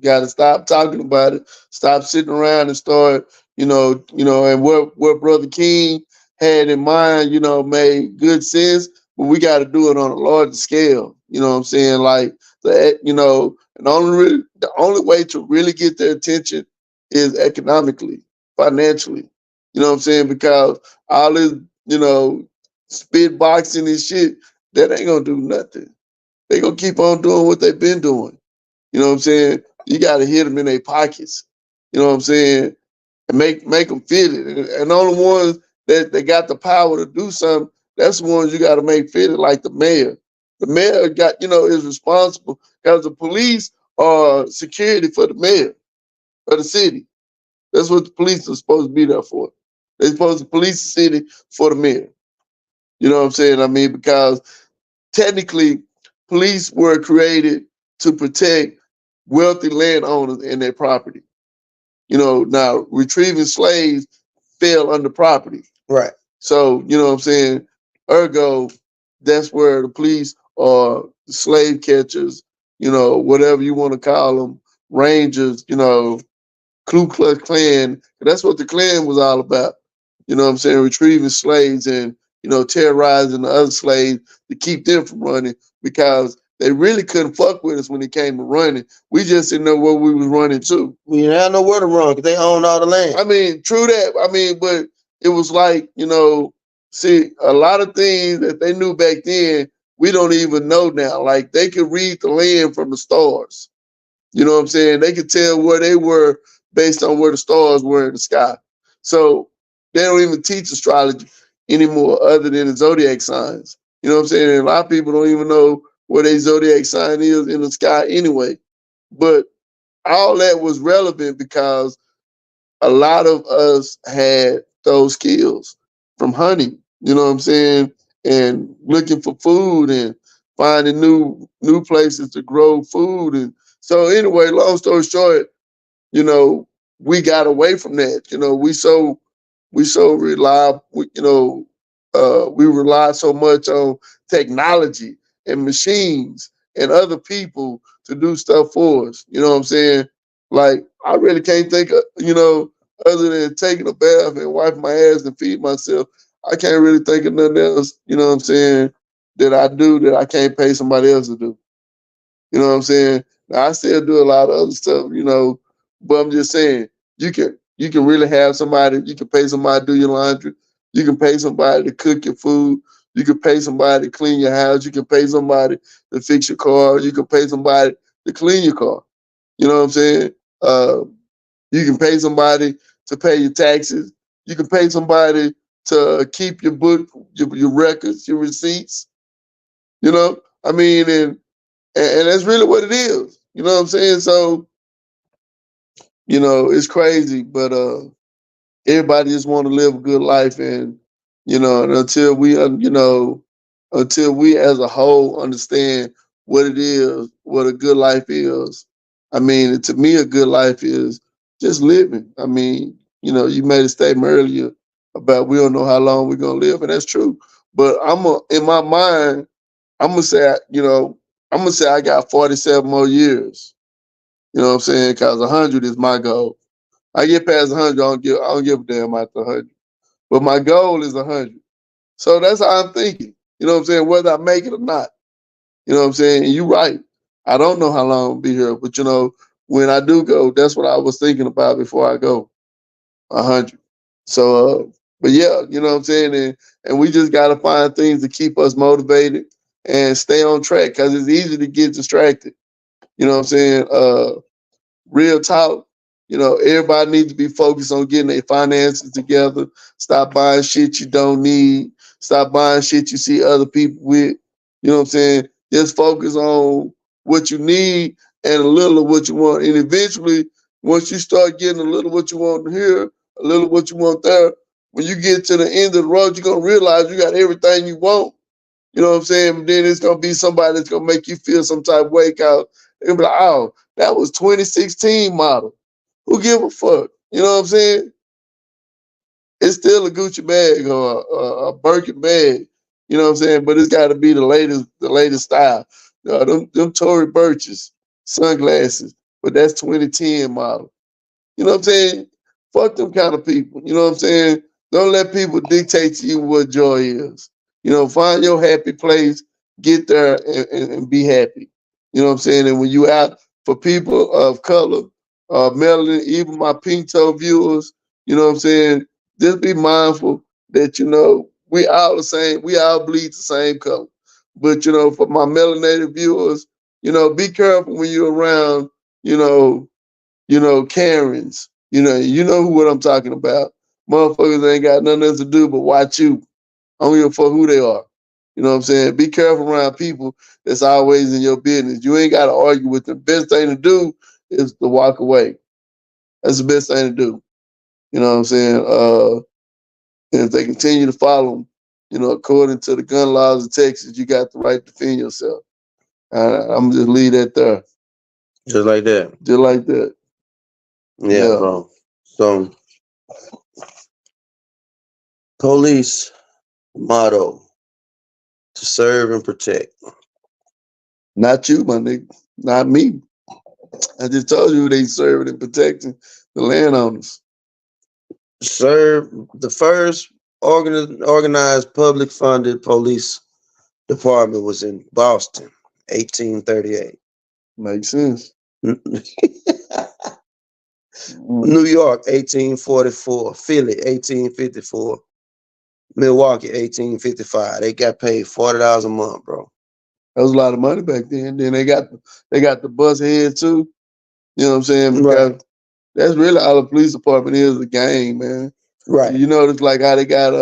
Got to stop talking about it. Stop sitting around and start, and what Brother King had in mind, made good sense. But we got to do it on a larger scale. You know what I'm saying? Like and the only way to really get their attention is economically, financially. You know what I'm saying? Because all this, spit boxing and shit, that ain't gonna do nothing. They gonna keep on doing what they've been doing. You know what I'm saying? You got to hit them in their pockets. You know what I'm saying? And make them feel it. And all the ones that got the power to do something, that's the ones you got to make feel it, like the mayor. The mayor is responsible because the police are security for the mayor of the city. That's what the police are supposed to be there for. They're supposed to police the city for the mayor. You know what I'm saying? I mean, because technically, police were created to protect wealthy landowners and their property. Now retrieving slaves fell under property. right. So, you know what I'm saying? Ergo, that's where the police or slave catchers, whatever you want to call them, rangers, Ku Klux Klan. That's what the Klan was all about. You know what I'm saying? Retrieving slaves and, terrorizing the other slaves to keep them from running because they really couldn't fuck with us when it came to running. We just didn't know where we was running to. We didn't have nowhere to run because they own all the land. I mean, true that. I mean, but it was like, see, a lot of things that they knew back then, we don't even know now. Like they could read the land from the stars. You know what I'm saying? They could tell where they were based on where the stars were in the sky. So they don't even teach astrology anymore other than the zodiac signs. You know what I'm saying? And a lot of people don't even know where their zodiac sign is in the sky anyway. But all that was relevant because a lot of us had those skills from hunting, you know what I'm saying? And looking for food and finding new places to grow food. And so anyway, long story short, you know, we got away from that. We so rely, we rely so much on technology and machines and other people to do stuff for us. You know what I'm saying? Like I really can't think of, other than taking a bath and wiping my ass and feed myself. I can't really think of nothing else. You know what I'm saying? That I do that I can't pay somebody else to do. You know what I'm saying? Now, I still do a lot of other stuff, but I'm just saying you can really have somebody. You can pay somebody to do your laundry. You can pay somebody to cook your food. You can pay somebody to clean your house. You can pay somebody to fix your car. You can pay somebody to clean your car. You know what I'm saying? Uh, you can pay somebody to pay your taxes. You can pay somebody to keep your book, your records, your receipts. I mean, and that's really what it is. You know what I'm saying? So, it's crazy, but everybody just want to live a good life, and until we as a whole understand what it is, what a good life is. I mean, to me, a good life is just living. I mean, you made a statement earlier about we don't know how long we're gonna live, and that's true. But in my mind, I'm gonna say, I'm gonna say I got 47 more years. You know what I'm saying? Because 100 is my goal. I get past 100, I don't give a damn after 100. But my goal is 100. So that's how I'm thinking. You know what I'm saying? Whether I make it or not. You know what I'm saying? And you're right. I don't know how long I'll be here, but when I do go, that's what I was thinking about before I go. 100. So, but yeah, you know what I'm saying? And we just got to find things to keep us motivated and stay on track because it's easy to get distracted. You know what I'm saying? Real talk. Everybody needs to be focused on getting their finances together. Stop buying shit you don't need. Stop buying shit you see other people with. You know what I'm saying? Just focus on what you need and a little of what you want. And eventually, once you start getting a little what you want here, a little what you want there, when you get to the end of the road, you're gonna realize you got everything you want. You know what I'm saying? Then it's gonna be somebody that's gonna make you feel some type of way out. They're gonna be like, oh, that was 2016 model. Who give a fuck? You know what I'm saying? It's still a Gucci bag or a Birkin bag. You know what I'm saying? But it's got to be the latest style. Them Tory Burches sunglasses, but that's 2010 model. You know what I'm saying? Fuck them kind of people. You know what I'm saying? Don't let people dictate to you what joy is. Find your happy place, get there and be happy. You know what I'm saying? And when you out for people of color, melanin, even my pink toe viewers, you know what I'm saying? Just be mindful that, we all the same, we all bleed the same color. But, for my melanated viewers, be careful when you're around, you know, Karens. What I'm talking about. Motherfuckers ain't got nothing else to do but watch you. I don't give a fuck who they are. You know what I'm saying? Be careful around people that's always in your business. You ain't got to argue with them. Best thing to do is to walk away. That's the best thing to do. You know what I'm saying? And if they continue to follow them, according to the gun laws of Texas, you got the right to defend yourself. I'm just leave that there. Just like that. Just like that. Yeah, Yeah. bro. So, police motto to serve and protect. Not you, my nigga. Not me. I just told you they serving and protecting the landowners. Serve the first organized public funded police department was in Boston, 1838. Makes sense. New York, 1844. Philly, 1854. Milwaukee, 1855. They got paid $40 a month, bro. That was a lot of money back then. Then they got the bus head too. You know what I'm saying? Right, Because that's really all the police department is, the gang, man. right. You notice like how they got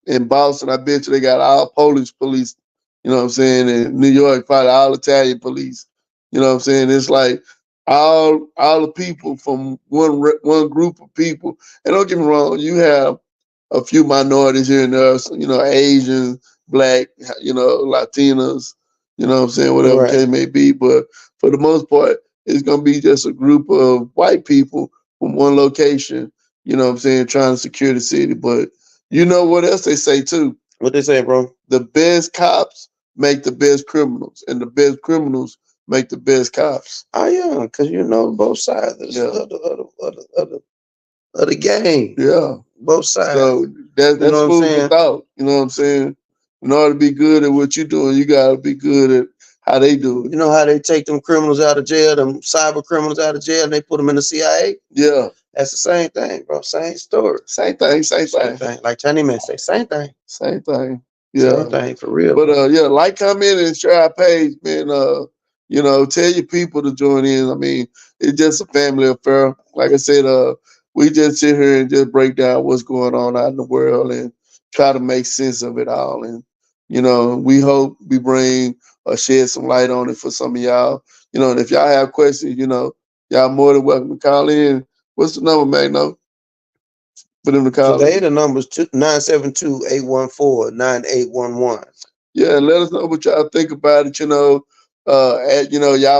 in Boston, I bet you they got all Polish police. You know what I'm saying? In New York, probably all Italian police. You know what I'm saying? It's like all the people from one group of people. And don't get me wrong, you have a few minorities here and there, so, Asians, black, Latinas, you know what I'm saying, whatever the Right. case may be. But for the most part, it's gonna be just a group of white people from one location, you know what I'm saying, trying to secure the city. But you know what else they say too? What they say, bro? The best cops make the best criminals, and the best criminals make the best cops. Oh yeah, because you know both sides of Yeah. of the game. Yeah. Both sides. So You know that's what I'm food for saying? thought. You know what I'm saying? In order to be good at what you're doing, you gotta be good at how they do it. You know how they take them criminals out of jail, them cyber criminals out of jail, and they put them in the CIA? Yeah. That's the same thing, bro. Same story. Same thing, same Same thing. thing. Like Tiny Man say, same thing. Same thing. Same Yeah. thing for real. But Bro. yeah, like, comment, and share our page, man. Tell your people to join in. I mean, it's just a family affair. Like I said, we just sit here and just break down what's going on out in the world and try to make sense of it all. And we hope we bring or shed some light on it for some of y'all. And if y'all have questions, y'all more than welcome to call in. What's the number, Magno? For them to call Today in. the number's 972-814-9811. Yeah, let us know what y'all think about it. Y'all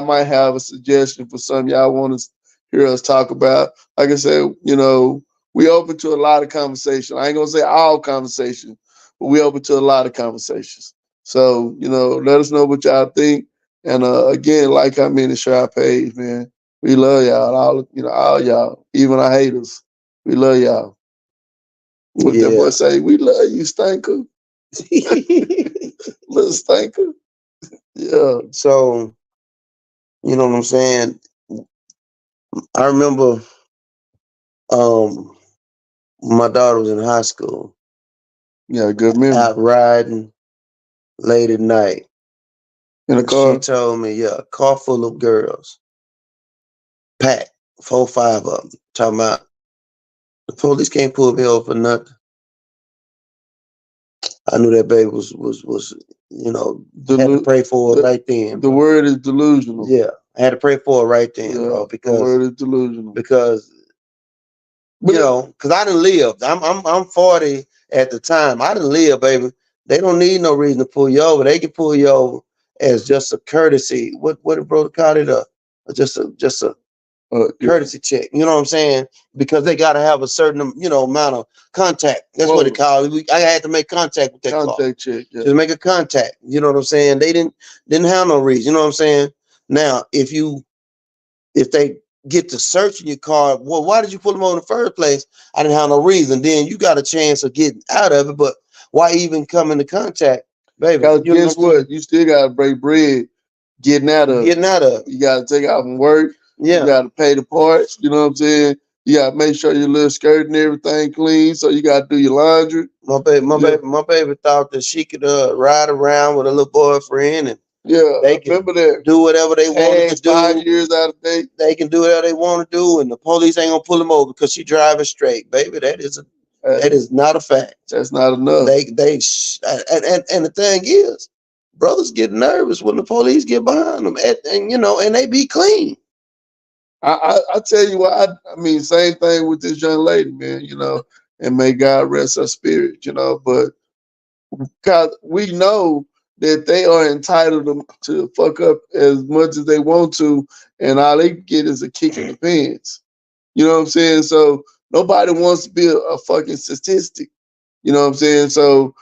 might have a suggestion for something y'all want to hear us talk about. Like I said, we open to a lot of conversation. I ain't gonna say all conversation, but we open to a lot of conversations. So, let us know what y'all think. And again, like, comment, and share our page, man. We love y'all, all y'all, even our haters. We love y'all. What that boy Yeah. say? We love you, Stinker. Little Stinker. Yeah. So, you know what I'm saying? I remember um my daughter was in high school, Yeah, good memory. out riding late at night. In the She car. told me, yeah, a car full of girls, packed, 4, 5 of them. Talking about the police can't pull me over for nothing. I knew that baby was had to Delu- pray for it the, right then, the bro. word is delusional. Yeah, I had to pray for it right then, Yeah, bro, the word is delusional. because But because I didn't live. I'm 40 at the time. I didn't live, baby. They don't need no reason to pull you over. They can pull you over as just a courtesy. What did brother call it? Just a yeah, courtesy check. You know what I'm saying? Because they got to have a certain amount of contact. That's what it close called. I had to make contact with that car. contact check. Yeah, Just make a contact. You know what I'm saying? They didn't have no reason. You know what I'm saying? Now, if they get to searching your car, well, why did you pull them over in the first place? I didn't have no reason. Then you got a chance of getting out of it, but why even come into contact, baby? because You know guess what I'm saying? what? You still gotta break bread getting out of it. Getting out of it. You gotta take out from work. You Yeah. gotta pay the parts. You know what I'm saying? You gotta make sure your little skirt and everything clean. So you gotta do your laundry. My baby, Yeah, my baby thought that she could ride around with a little boyfriend and yeah. they I can remember that. do whatever they wanted to Past 5 do. years out of date. They can do whatever they want to do, and the police ain't gonna pull them over because she driving straight, baby. Uh, That is not a fact. that's not enough. And the thing is, brothers get nervous when the police get behind them, and they be clean. I tell you what, I mean, same thing with this young lady, man, and may God rest her spirit, but because we know that they are entitled to fuck up as much as they want to, and all they get is a kick in the pants. You know what I'm saying? So nobody wants to be a fucking statistic. You know what I'm saying? So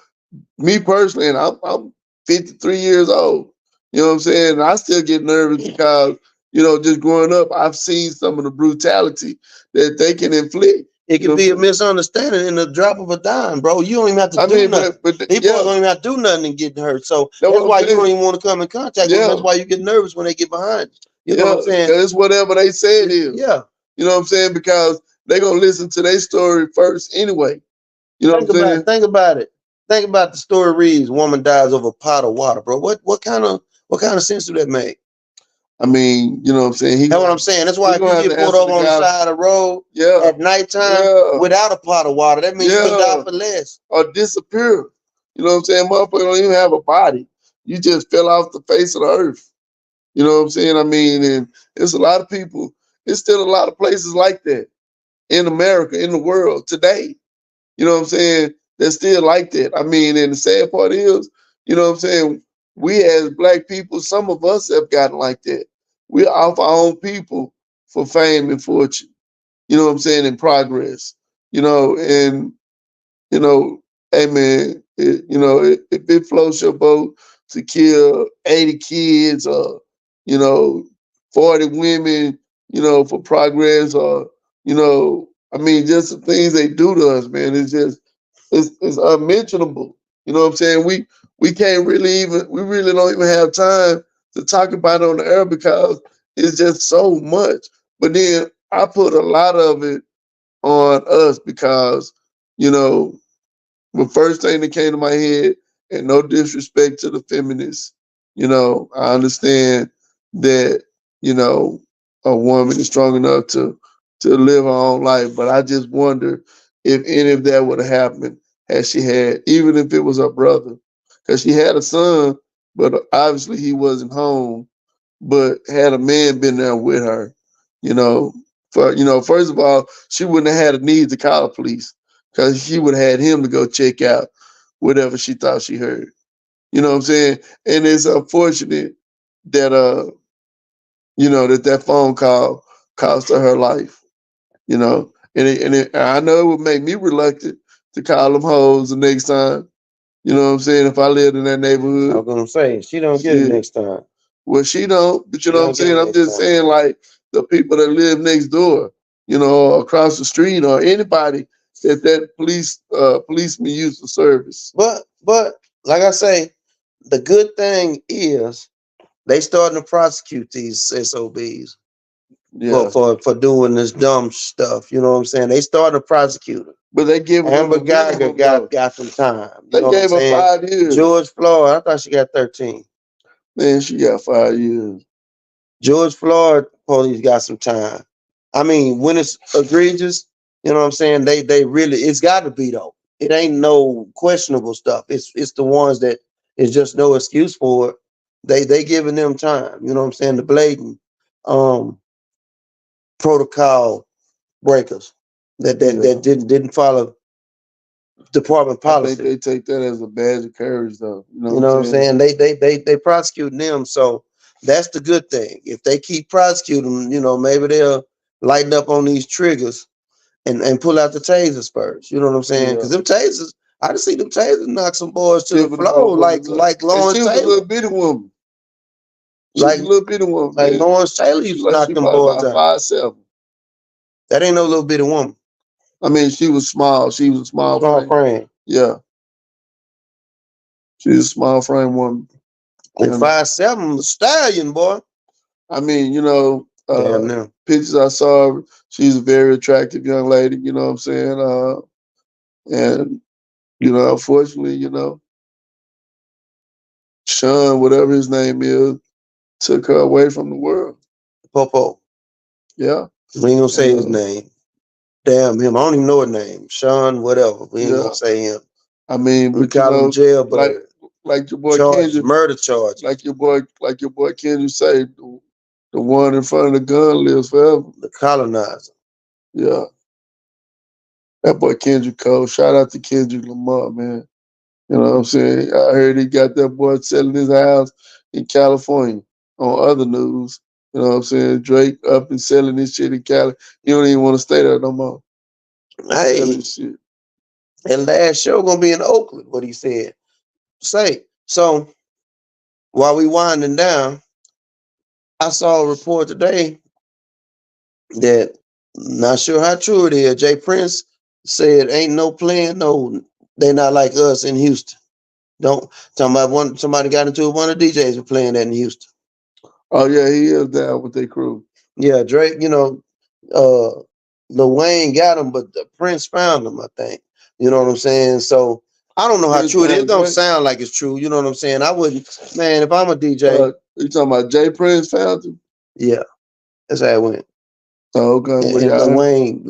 me personally, and I'm 53 years old. You know what I'm saying? I still get nervous because, just growing up, I've seen some of the brutality that they can inflict. It You know can what be a I'm saying? misunderstanding in the drop of a dime, bro. You don't even have to I do mean, nothing. but These boys yeah, don't even have to do nothing and get hurt. So that's that's what I'm why you don't saying. even want to come in contact with them. Yeah, That's why you get nervous when they get behind you. You know what yeah, I'm saying? because it's whatever they say it is. Yeah. You know what I'm saying? Because they're gonna listen to their story first anyway. You know what I'm Think about it. saying? Think about it. Think about the story reads, woman dies over a pot of water, bro. What kind of sense do that make? I mean, you know what I'm saying? That's what I'm saying. That's why He if you gonna have get to pulled answer over the on the guy. side of the road Yeah, at nighttime yeah, without a pot of water, that means you could die yeah. for less. Or disappear. You know what I'm saying? Motherfucker don't even have a body. You just fell off the face of the earth. You know what I'm saying? I mean, and it's a lot of people. It's still a lot of places like that in America, in the world today. You know what I'm saying? They're still like that. I mean, and the sad part is, you know what I'm saying? We as black people, some of us have gotten like that. We're off our own people for fame and fortune. You know what I'm saying? In progress. And you know, hey man, if it floats your boat to kill 80 kids or, you know, 40 women, for progress or, I mean, just the things they do to us, man, it's unmentionable. You know what I'm saying? We can't really even, we really don't even have time to talk about it on the air because it's just so much. But then I put a lot of it on us because, you know, the first thing that came to my head, and no disrespect to the feminists, you know, I understand that, you know, a woman is strong enough to live her own life, but I just wonder if any of that would have happened had she had, even if it was her brother, because she had a son, but obviously he wasn't home. But had a man been there with her, you know, first of all, she wouldn't have had a need to call the police because she would have had him to go check out whatever she thought she heard. You know what I'm saying? And it's unfortunate that that phone call cost her her life. You know, I know it would make me reluctant to call them hoes the next time. You know what I'm saying? If I lived in that I neighborhood, was gonna say she don't get it shit. next time. Well, she don't, but you She know what I'm don't get saying? it I'm next just time. saying, like, the people that live next door, you know, across the street, or anybody that policeman use for service. But like I say, the good thing is they starting to prosecute these SOBs Yeah. for doing this dumb stuff. You know what I'm saying? They starting to prosecute them. But they giving them Amber a Geiger minimum, though. got some time. You They know what I'm gave her saying? 5 years. George Floyd, I thought she got 13. Man, she got 5 years. George Floyd police got some time. I mean, when it's egregious, you know what I'm saying? They really it's gotta be though. It ain't no questionable stuff. It's the ones that is just no excuse for it. They giving them time. You know what I'm saying? The blatant um protocol breakers that Yeah. didn't follow department I think policy. they take that as a badge of courage, though. You know You what I'm know what I'm saying? saying? They prosecuting them, so that's the good thing. If they keep prosecuting, you know, maybe they'll lighten up on these triggers and pull out the tasers first. You know what I'm saying? Yeah. Because them tasers, I just see them tasers knock some boys to the Tipping the floor motherfuckers up. like And she Lawrence was a Taylor. little bitty woman. She was Like a little bitty woman, like man. Lawrence Taylor She used to like knock she them probably boys about out. 5'7". That ain't no little bitty woman. I mean, she was small. She was a small Small frame. frame. Yeah, she's a small frame woman. And And 5'7", stallion boy. I mean, Damn now. pictures I saw, she's a very attractive young lady. You know what I'm saying? And unfortunately, Sean, whatever his name is, took her away from the world. Popo. Yeah, We ain't gonna and say his name. Damn him. I don't even know his name. Sean, whatever. We ain't yeah. gonna say him. I mean, We but call him like jailbird. like your boy Charges, Kendrick, murder charges. like your boy Kendrick say, the one in front of the gun lives forever. The colonizer. Yeah, that boy Kendrick Cole. Shout out to Kendrick Lamar, man. You know what I'm saying? I heard he got that boy selling his house in California on other news. You know what I'm saying? Drake up and selling his shit in Cali. He don't even want to stay there no more. He's selling Hey, his shit. and last show gonna be in Oakland, what he said. Say. So while we winding down, I saw a report today that not sure how true it is. Jay Prince said ain't no plan, no, they not like us in Houston. Don't talking about somebody got into it, one of the DJs were playing that in Houston. Oh yeah, he is down with their crew. Yeah, Drake, uh Lil Wayne got him, but the Prince found him, I think. You know what I'm saying? So I don't know how Prince true it is. It found don't Drake. sound like it's true. You know what I'm saying? I wouldn't, man, if I'm a DJ, You talking about Jay Prince found him? yeah, that's how it went. Oh, okay. And, Well, and yeah.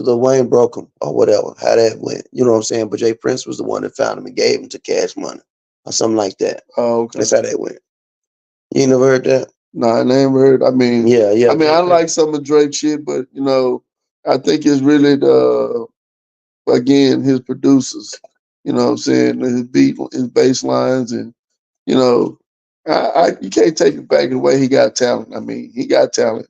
Lil Wayne broke him or whatever, how that went. You know what I'm saying? But Jay Prince was the one that found him and gave him to Cash Money or something like that. Oh, okay. That's how that went. You ain't never heard that? No, I never heard. Yeah, yeah. I like some of Drake shit, but I think it's really his producers. You know what I'm saying? His beat, his bass lines, and you know, you can't take it back away. He got talent. I mean, he got talent.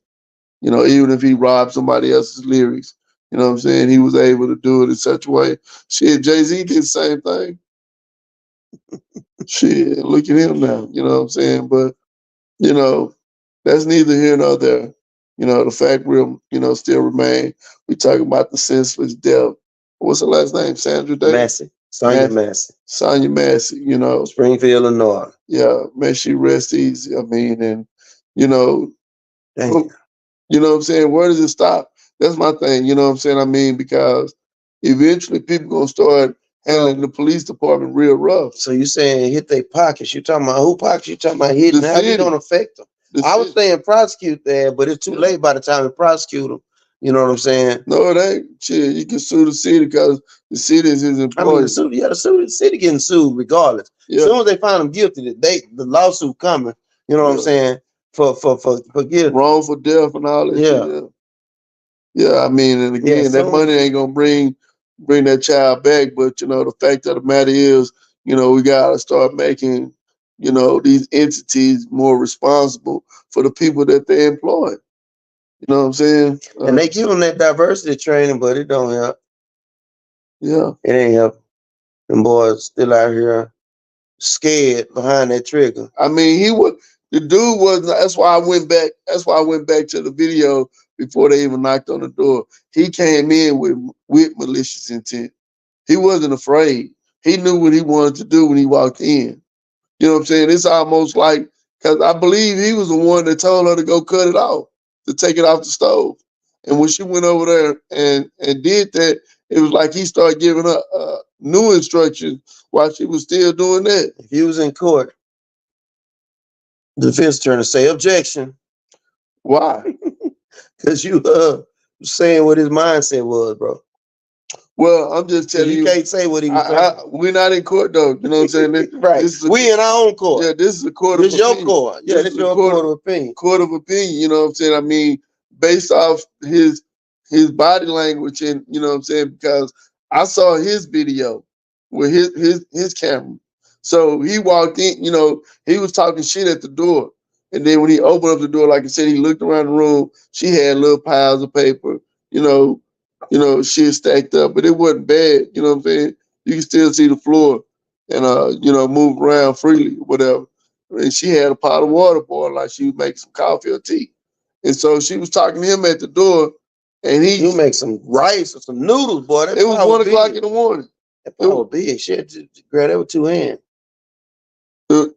Even if he robbed somebody else's lyrics, you know what I'm saying? He was able to do it in such a way. Shit, Jay-Z did the same thing. Shit, look at him now. You know what I'm saying? But you know, that's neither here nor there. The fact will, still remain. We talking about the senseless death. What's her last name? Sandra Day? Massey, Sonya Massey, Sonya Massey, Springfield, Illinois. Yeah, may she rest easy. I mean, and You know, Damn. you know what I'm saying? Where does it stop? That's my thing. You know what I'm saying? I mean, because eventually people gonna start handling the police department real rough. So you saying hit their pockets? You talking about who pockets? You talking about hitting? The How you gonna city, affect them? the I was city. saying prosecute that, but it's too Yeah. late by the time you prosecute them. You know what I'm saying? No, it ain't. Shit, you can sue the city because the city is his I mean, the employer. suit, yeah, the city getting sued regardless. As Yeah, soon as they find them guilty, the lawsuit coming. You know what I'm yeah. saying? For guilty. Wrongful death and all that shit. Yeah, Yeah, yeah. I mean, and yeah. again, that Soon money ain't gonna bring that child back. But the fact of the matter is, we gotta start making, these entities more responsible for the people that they employ. You know what I'm saying? and they give them that diversity training, but it don't help. Yeah. It ain't help. Them boys still out here scared behind that trigger. I mean, the dude was. That's why I went back. That's why I went back to the video before they even knocked on the door. He came in with malicious intent. He wasn't afraid. He knew what he wanted to do when he walked in. You know what I'm saying? It's almost like, because I believe he was the one that told her to go cut it off, to take it off the stove. And when she went over there and did that, it was like he started giving her new instructions while she was still doing that. If you was in court, the defense attorney say objection Why? because you saying what his mindset was, bro. Well, I'm just So telling you you, can't say what he was thinking. we're not in court though. You know what I'm saying? Right. This is We in our own court. yeah, this is a court of This your opinion. court. Yeah, This this is a your court of opinion. court of opinion. You know what I'm saying? I mean, based off his body language, and you know what I'm saying, because I saw his video with his camera. So he walked in. He was talking shit at the door, and then when he opened up the door, like I said, he looked around the room. She had little piles of paper. You know, shit stacked up, but it wasn't bad. You know what I'm saying? You can still see the floor and move around freely, whatever. And she had a pot of water boiling like she was making some coffee or tea. And so she was talking to him at the door, and You make some rice or some noodles, boy. That it was pot was 1 o'clock big. in the morning. That It, pot was big. Shit, grab that with two hands. it,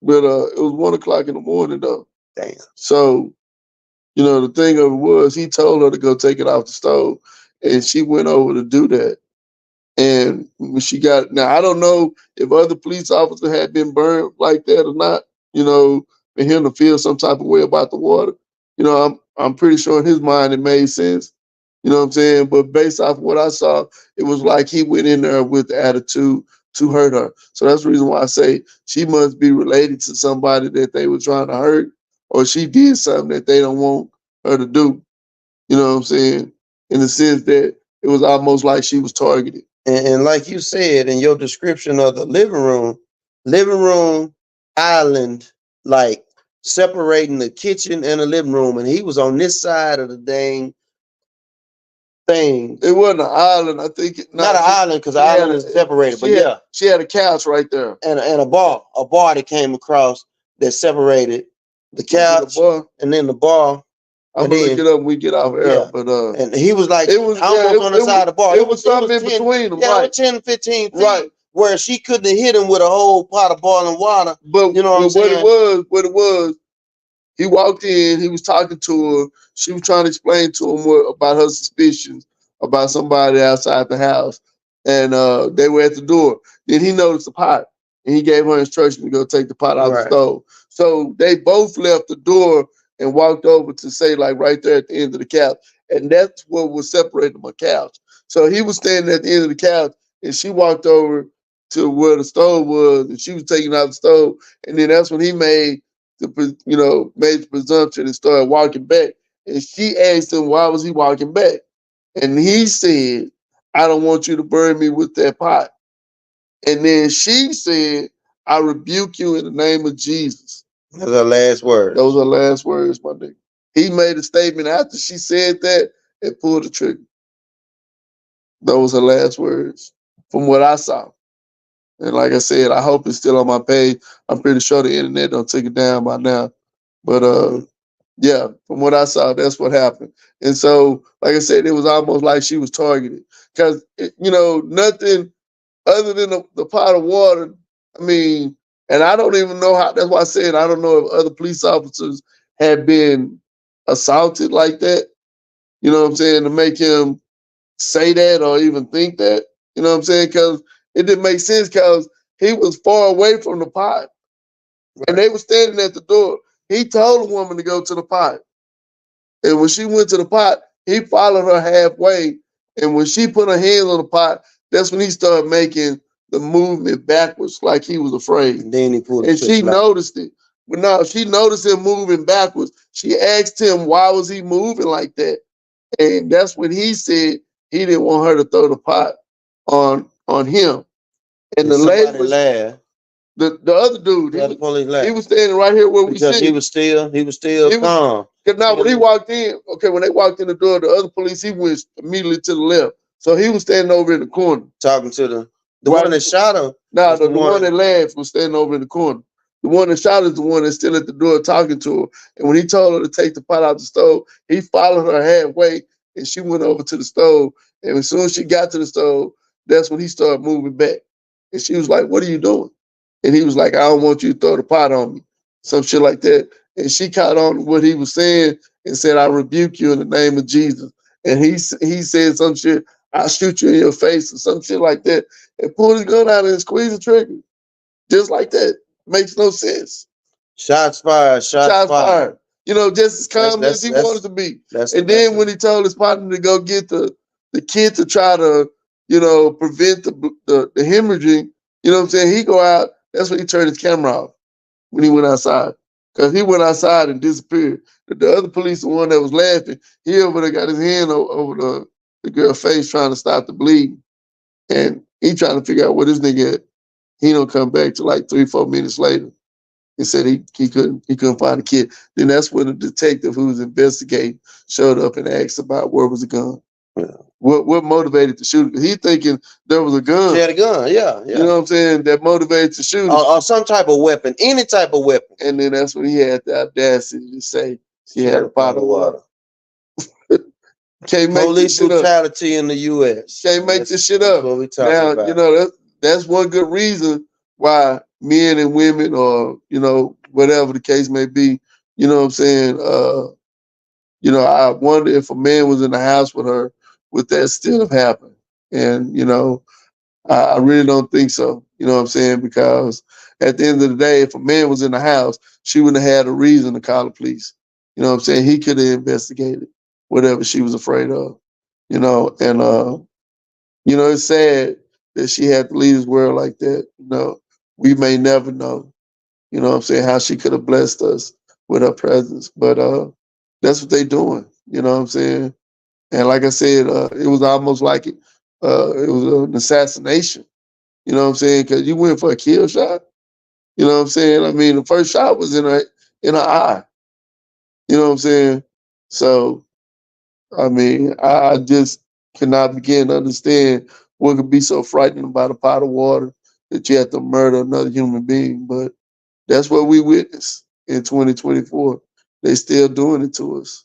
but it was 1 o'clock in the morning though. Damn. So, the thing of it was he told her to go take it off the stove, and she went over to do that. And when she got now, I don't know if other police officers had been burned like that or not. For him to feel some type of way about the water. I'm pretty sure in his mind it made sense. You know what I'm saying? But based off what I saw, it was like he went in there with the attitude to hurt her. So that's the reason why I say she must be related to somebody that they were trying to hurt, or she did something that they don't want her to do. You know what I'm saying? In the sense that it was almost like she was targeted. And like you said in your description of the living room island, like separating the kitchen and the living room, and he was on this side of the dang thing. It wasn't an island. I think Not an island because the island is separated, but yeah, she had a couch right there. and a bar that came across that separated the Was it a couch bar? and then the bar, I'm and gonna look then it up when we get off air. yeah, But and he was like it was almost on the side of the bar. it was something in 10, between them, yeah, it right? was 10, 15 feet Right. where she couldn't have hit him with a whole pot of boiling water. But You know what I'm saying? what it was, he walked in, he was talking to her. She was trying to explain to him about her suspicions about somebody outside the house. And they were at the door. Then he noticed the pot, and he gave her instruction to go take the pot out of the Right. stove. So they both left the door and walked over to say, like, right there at the end of the couch. And that's what was separating my couch. So he was standing at the end of the couch, and she walked over to where the stove was, and she was taking out the stove. And then that's when he made the presumption and started walking back. And she asked him, why was he walking back? And he said, I don't want you to burn me with that pot. And then she said, I rebuke you in the name of Jesus. That's her last word. Those are last words, my nigga. He made a statement after she said that and pulled the trigger. Those are last words from what I saw. And like I said, I hope it's still on my page. I'm pretty sure the internet don't take it down by now. But yeah, from what I saw, that's what happened. And so, like I said, it was almost like she was targeted because nothing other than the pot of water. I mean, And I don't even know how. That's why I said I don't know if other police officers had been assaulted like that. You know what I'm saying? To make him say that or even think that. You know what I'm saying? Because it didn't make sense because he was far away from the pot and Right. they were standing at the door. He told the woman to go to the pot. And when she went to the pot, he followed her halfway. And when she put her hands on the pot, that's when he started making the movement backwards like he was afraid. And then he pulled the And she pistol out. noticed it. But no, she noticed him moving backwards. She asked him why was he moving like that. And that's when he said he didn't want her to throw the pot on him. And And the lady somebody was laughed. the other dude. The other police He laughed was standing right here where we because sit. he was still He was calm. because now when he Still walked in, okay, when they walked in the door, the other police he went immediately to the left. So he was standing over in the corner. talking to the Right. one that shot him. Now Was the the one one that laughed was standing over in the corner. The one that shot is the one that's still at the door talking to her. And when he told her to take the pot out the stove, he followed her halfway and she went over to the stove. And as soon as she got to the stove, that's when he started moving back. And she was like, "What are you doing?" And he was like, "I don't want you to throw the pot on me." Some shit like that. And she caught on to what he was saying and said, "I rebuke you in the name of Jesus." And he said some shit, "I'll shoot you in your face," or some shit like that, and pulled his gun out and squeezed the trigger. Just like that. Makes no sense. shots fired, shots Shots fired. fired. You know, just as That's calm as he wanted to be. that's And that's then when he told his partner to go get the kid to try to, prevent the hemorrhaging, you know what I'm saying? He go out, that's when he turned his camera off when he went outside. Because he went outside and disappeared. The other police, the one that was laughing, he over there got his hand over the girl's face trying to stop the bleeding. And he trying to figure out where this nigga at. He don't come back till like 3-4 minutes later. He said he couldn't find the kid. Then that's when the detective who was investigating showed up and asked about where was the gun. Yeah. What motivated the shooter? He thinking there was a She gun. had a gun, yeah, You know what I'm saying? That motivated the shooter. or some type of weapon, any type of weapon. And then that's when he had the audacity to say she had a pot of water. Can't make Police this shit up. brutality in the U.S. Can't make this shit That's up. what we talking Now, about. that's one good reason why men and women or, whatever the case may be, you know what I'm saying? I wonder if a man was in the house with her, would that still have happened? And, I really don't think so. You know what I'm saying? Because at the end of the day, if a man was in the house, she wouldn't have had a reason to call the police. You know what I'm saying? He could have investigated whatever she was afraid of. And it's sad that she had to leave this world like that. We may never know, what I'm saying, how she could have blessed us with her presence. But that's what they doing, you know what I'm saying? And like I said, it was almost like it was an assassination. You know what I'm saying? Because you went for a kill shot. You know what I'm saying? I mean, the first shot was in her eye. You know what I'm saying? So, I mean, I just cannot begin to understand what could be so frightening about a pot of water that you have to murder another human being. But that's what we witnessed in 2024. They still doing it to us,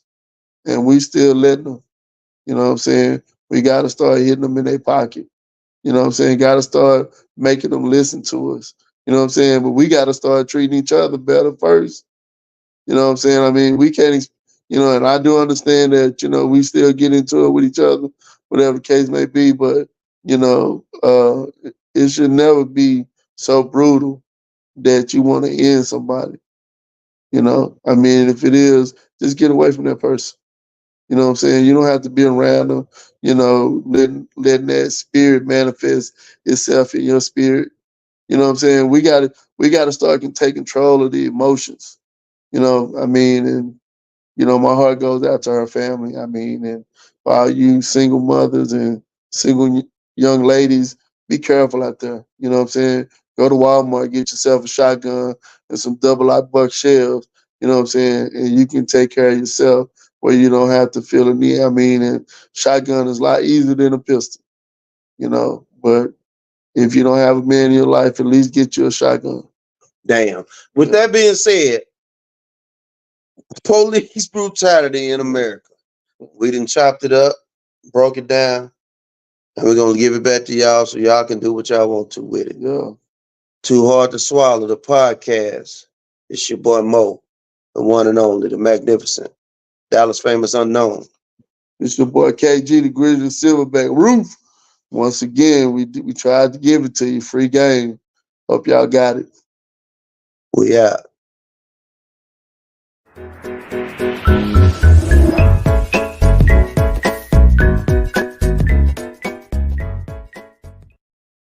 and we still letting them. You know what I'm saying? We got to start hitting them in their pocket. You know what I'm saying? Got to start making them listen to us. You know what I'm saying? But we got to start treating each other better first. You know what I'm saying? I mean, we can't, and I do understand that, we still get into it with each other, whatever the case may be, but, it should never be so brutal that you want to end somebody. I mean, if it is, just get away from that person. You know what I'm saying? You don't have to be around them, letting that spirit manifest itself in your spirit. You know what I'm saying? We gotta start and take control of the emotions. I mean, and my heart goes out to her family. I mean, and for all you single mothers and single young ladies, be careful out there. You know what I'm saying? Go to Walmart, get yourself a shotgun and some double lock buck shells. You know what I'm saying? And you can take care of yourself where you don't have to feel the need. I mean, and shotgun is a lot easier than a pistol. But if you don't have a man in your life, at least get you a shotgun. Damn. With that being said, police brutality in America. We done chopped it up, broke it down, and we're gonna give it back to y'all so y'all can do what y'all want to with it. Yeah. Too Hard to Swallow, the podcast. It's your boy Mo, the one and only, the magnificent, Dallas famous unknown. It's your boy KG, the Grizzly Silverback Roof. Once again, we tried to give it to you, free game. Hope y'all got it. We out.